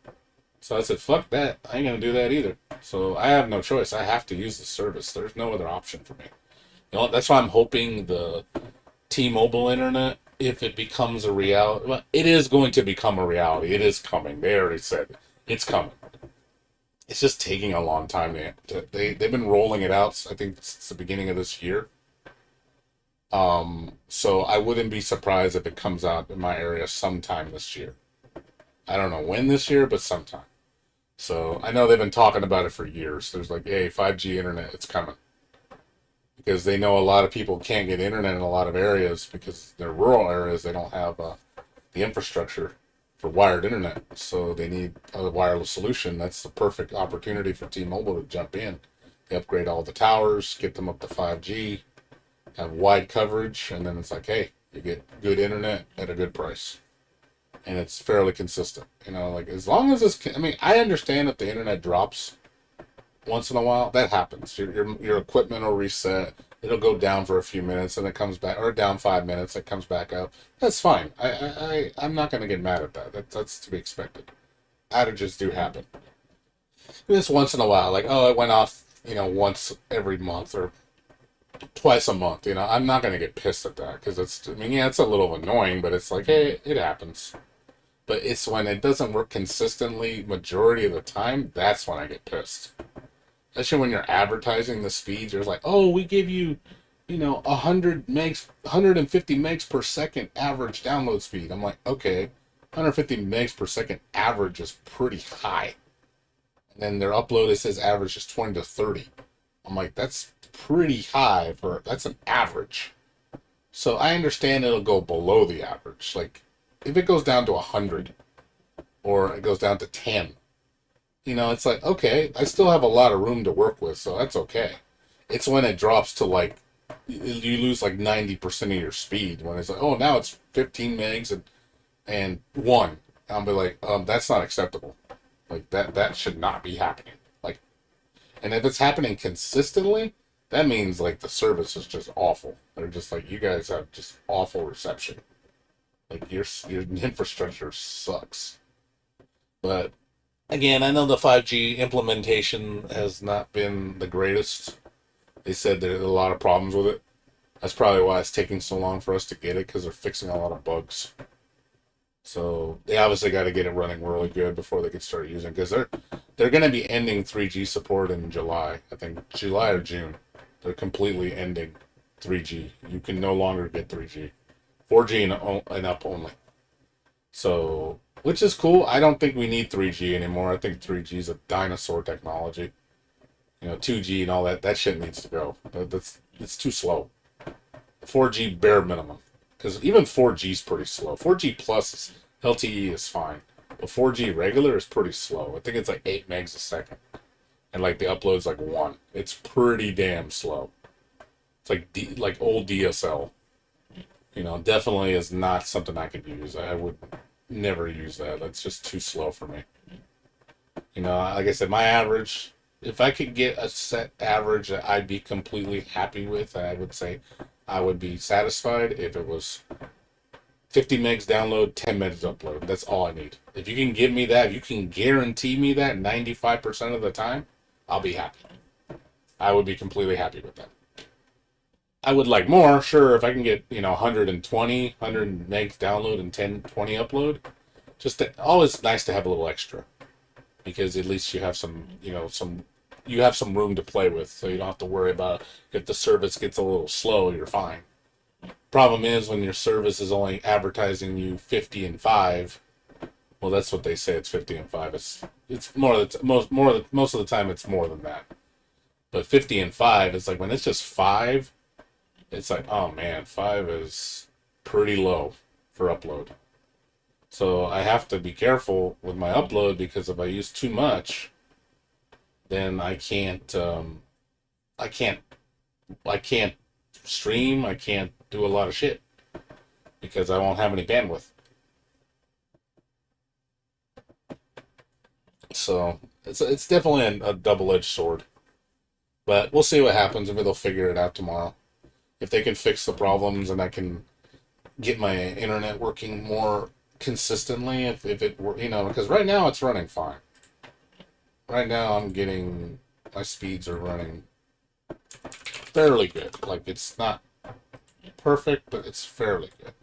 So I said, fuck that. I ain't gonna do that either. So I have no choice. I have to use the service. There's no other option for me. You know, that's why I'm hoping the T-Mobile internet, if it becomes a reality, well, it is going to become a reality. It is coming. They already said it's coming. It's just taking a long time. They've been rolling it out, I think, since the beginning of this year. So I wouldn't be surprised if it comes out in my area sometime this year. I don't know when this year, but sometime. So I know they've been talking about it for years. There's like, hey, 5G internet, it's coming. Because they know a lot of people can't get internet in a lot of areas because they're rural areas. They don't have the infrastructure for wired internet. So they need a wireless solution. That's the perfect opportunity for T-Mobile to jump in. They upgrade all the towers, get them up to 5G, have wide coverage, and then it's like, hey, you get good internet at a good price. And it's fairly consistent. You know, like as long as it's, I mean, I understand if the internet drops once in a while, that happens. Your equipment will reset. It'll go down for a few minutes and it comes back, or down 5 minutes, it comes back up. That's fine. I'm not going to get mad at that. That's to be expected. Outages do happen. Just once in a while, like, oh, it went off, you know, once every month or twice a month. You know, I'm not going to get pissed at that because it's, I mean, yeah, it's a little annoying, but it's like, hey, it happens. But it's when it doesn't work consistently majority of the time, that's when I get pissed. Especially when you're advertising the speeds, you're like, oh, we give you, you know, 150 megs per second average download speed. I'm like, okay, 150 megs per second average is pretty high. And then their upload, it says average is 20 to 30. I'm like, that's pretty high that's an average. So I understand it'll go below the average. Like, if it goes down to 100 or it goes down to 10, you know, it's like, okay, I still have a lot of room to work with, so that's okay. It's when it drops to like, you lose like 90% of your speed when it's like, oh, now it's 15 megs and 1. I'll be like, that's not acceptable. Like that should not be happening. Like, and if it's happening consistently, that means like the service is just awful. They're just like, you guys have just awful reception. Like your infrastructure sucks. But again, I know the 5G implementation has not been the greatest. They said there are a lot of problems with it. That's probably why it's taking so long for us to get it, because they're fixing a lot of bugs. So they obviously got to get it running really good before they can start using it, because they're going to be ending 3G support in July. I think July or June. They're completely ending 3G. You can no longer get 3G. 4G and up only. So, which is cool. I don't think we need 3G anymore. I think 3G is a dinosaur technology. You know, 2G and all that shit needs to go. It's too slow. 4G bare minimum. Because even 4G is pretty slow. 4G plus LTE is fine. But 4G regular is pretty slow. I think it's like 8 megs a second. And like the upload's like 1. It's pretty damn slow. It's like old DSL. You know, definitely is not something I could use. I would never use that. That's just too slow for me. You know, like I said, my average, if I could get a set average that I'd be completely happy with, I would say I would be satisfied if it was 50 megs download, 10 megs upload. That's all I need. If you can give me that, if you can guarantee me that 95% of the time, I'll be happy. I would be completely happy with that. I would like more, sure, if I can get, you know, 100 megs download and 1020 upload. Always nice to have a little extra, because at least you have some, you know, you have some room to play with, so you don't have to worry about if the service gets a little slow, you're fine. Problem is when your service is only advertising you 50 and 5. Well, that's what they say. It's 50 and 5. It's most of the time it's more than that. But 50 and 5 is like when it's just 5. it's like, oh man, 5 is pretty low for upload. So I have to be careful with my upload because if I use too much, then I can't, I can't stream. I can't do a lot of shit because I won't have any bandwidth. So it's definitely a double-edged sword. But we'll see what happens. If they'll figure it out tomorrow. If they can fix the problems and I can get my internet working more consistently, if it were, because right now it's running fine. Right now I'm getting, my speeds are running fairly good. Like, it's not perfect, but it's fairly good.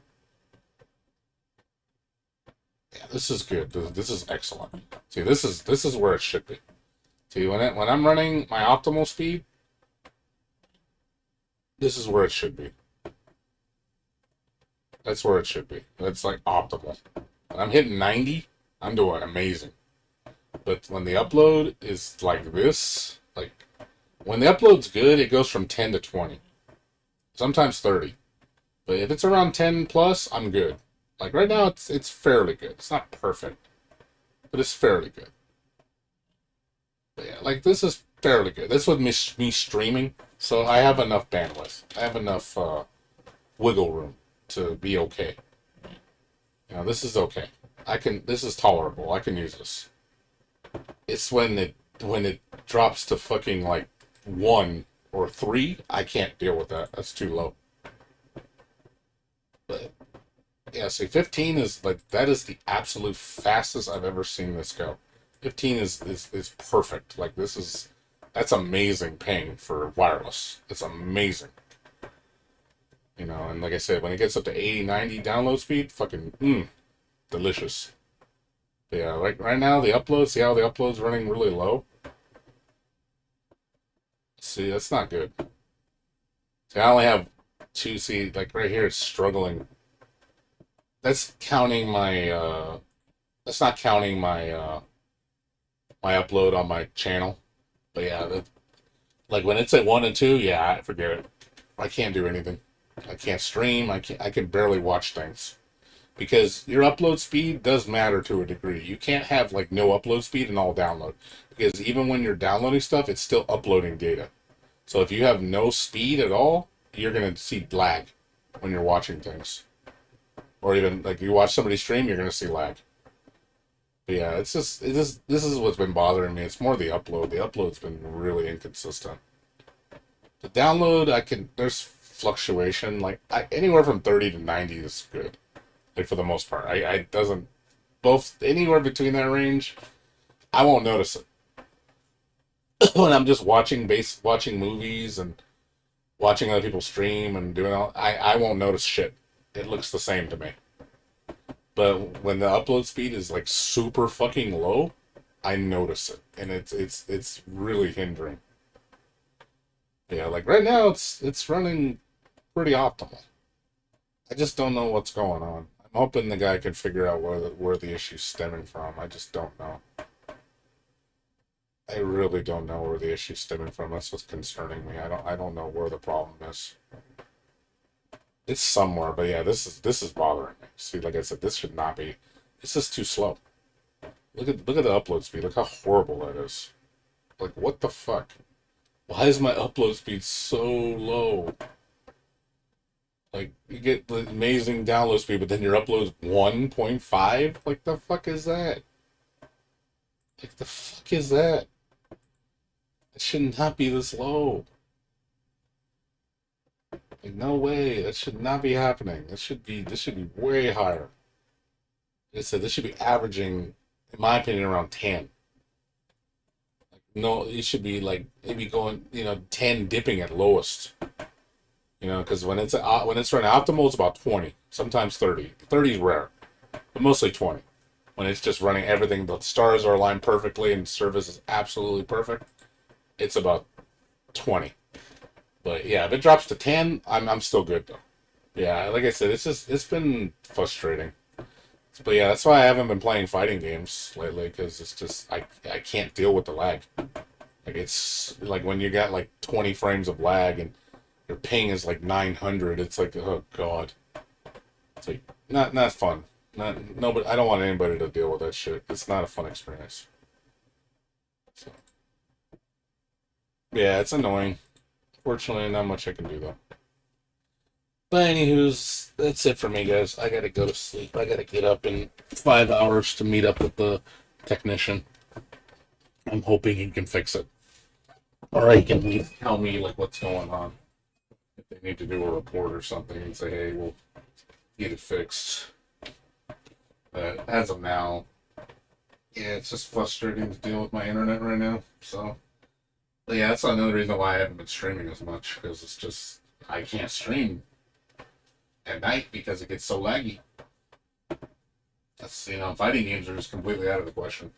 Yeah, this is good. This is excellent. See, this is where it should be. See, when I'm running my optimal speed, this is where it should be. That's where it should be. That's like optimal. When I'm hitting 90, I'm doing amazing. But when the upload is like this, like when the upload's good, it goes from 10 to 20. Sometimes 30. But if it's around 10 plus, I'm good. Like right now it's fairly good. It's not perfect, but it's fairly good. But yeah, like this is fairly good. This with me streaming, so I have enough bandwidth. I have enough wiggle room to be okay. This is okay. This is tolerable. I can use this. It's when it drops to fucking like 1 or 3, I can't deal with that. That's too low. But yeah, see, 15 is like, that is the absolute fastest I've ever seen this go. 15 is perfect. Like, that's amazing ping for wireless. It's amazing. And like I said, when it gets up to 80, 90 download speed, fucking, delicious. But yeah, like right now, the upload, see how the upload's running really low? See, that's not good. See, I only have 2, see, like right here, it's struggling. That's counting my, that's not counting my, my upload on my channel. But yeah, like when it's at 1 and 2, yeah, forget it. I can't do anything. I can't stream. I can barely watch things. Because your upload speed does matter to a degree. You can't have like no upload speed and all download. Because even when you're downloading stuff, it's still uploading data. So if you have no speed at all, you're going to see lag when you're watching things. Or even like you watch somebody stream, you're going to see lag. But yeah, this is what's been bothering me. It's more the upload. The upload's been really inconsistent. The download, there's fluctuation. Like anywhere from 30 to 90 is good. Like for the most part, both anywhere between that range, I won't notice it. When I'm just watching movies and watching other people stream and doing all, I won't notice shit. It looks the same to me. But when the upload speed is like super fucking low, I notice it, and it's really hindering. Yeah, like right now it's running pretty optimal. I just don't know what's going on. I'm hoping the guy can figure out where the issue's stemming from. I just don't know. I really don't know where the issue's stemming from. That's what's concerning me. I don't know where the problem is. It's somewhere, but yeah, this is bothering me. See, like I said, this should not be. This is too slow. Look at the upload speed. Look how horrible that is. Like, what the fuck? Why is my upload speed so low? Like, you get the amazing download speed, but then your upload's 1.5? Like, the fuck is that? Like, the fuck is that? It should not be this low. Like, no way. That should not be happening. This should be way higher. Like I said, this should be averaging, in my opinion, around 10. Like, no, it should be like maybe going, 10 dipping at lowest. Because when it's running optimal, it's about 20, sometimes 30. 30 is rare, but mostly 20. When it's just running everything, the stars are aligned perfectly and service is absolutely perfect, it's about 20. But yeah, if it drops to 10, I'm still good though. Yeah, like I said, it's been frustrating. But yeah, that's why I haven't been playing fighting games lately, because it's just I can't deal with the lag. Like it's like when you got like 20 frames of lag and your ping is like 900. It's like, oh god, it's like not fun. Not nobody. I don't want anybody to deal with that shit. It's not a fun experience. So yeah, it's annoying. Fortunately, not much I can do though. But anywho's, that's it for me, guys. I gotta go to sleep. I gotta get up in 5 hours to meet up with the technician. I'm hoping he can fix it, or he can at least tell me like what's going on. If they need to do a report or something and say, hey, we'll get it fixed. But as of now, yeah, it's just frustrating to deal with my internet right now. So, but yeah, that's another reason why I haven't been streaming as much, because it's just I can't stream at night because it gets so laggy. That's, fighting games are just completely out of the question.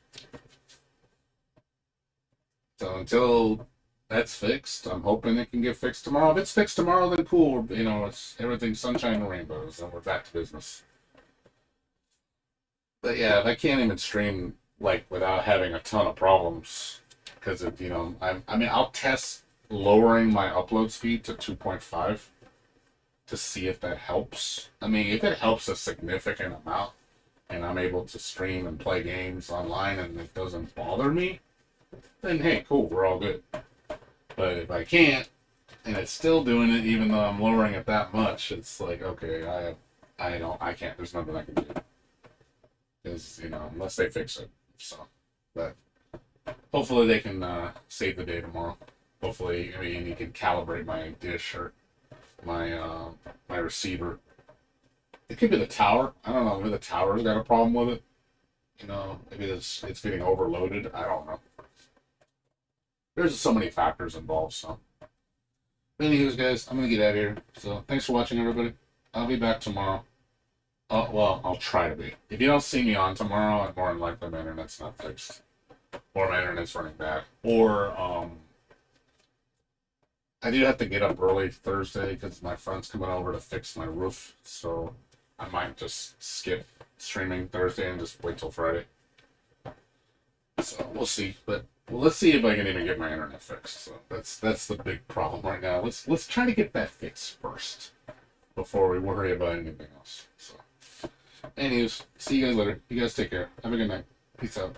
So until that's fixed, I'm hoping it can get fixed tomorrow. If it's fixed tomorrow, then cool. It's everything's sunshine and rainbows, and we're back to business. But yeah, if I can't even stream like without having a ton of problems, because I'll test lowering my upload speed to 2.5 to see if that helps. I mean, if it helps a significant amount, and I'm able to stream and play games online, and it doesn't bother me, then hey, cool, we're all good. But if I can't, and it's still doing it even though I'm lowering it that much, it's like, okay, I can't. There's nothing I can do. Because, unless they fix it. So, but hopefully they can save the day tomorrow. Hopefully, you can calibrate my dish or my receiver. It could be the tower. I don't know. Maybe the tower's got a problem with it. Maybe it's getting overloaded. I don't know. There's so many factors involved, so. But anyways, guys, I'm going to get out of here. So, thanks for watching, everybody. I'll be back tomorrow. Well, I'll try to be. If you don't see me on tomorrow, I'm more than likely my internet's not fixed. Or my internet's running bad. Or, I do have to get up early Thursday because my friend's coming over to fix my roof. So, I might just skip streaming Thursday and just wait till Friday. So, we'll see. But let's see if I can even get my internet fixed. So, that's the big problem right now. Let's try to get that fixed first before we worry about anything else. So. Anyways, see you guys later. You guys take care. Have a good night. Peace out.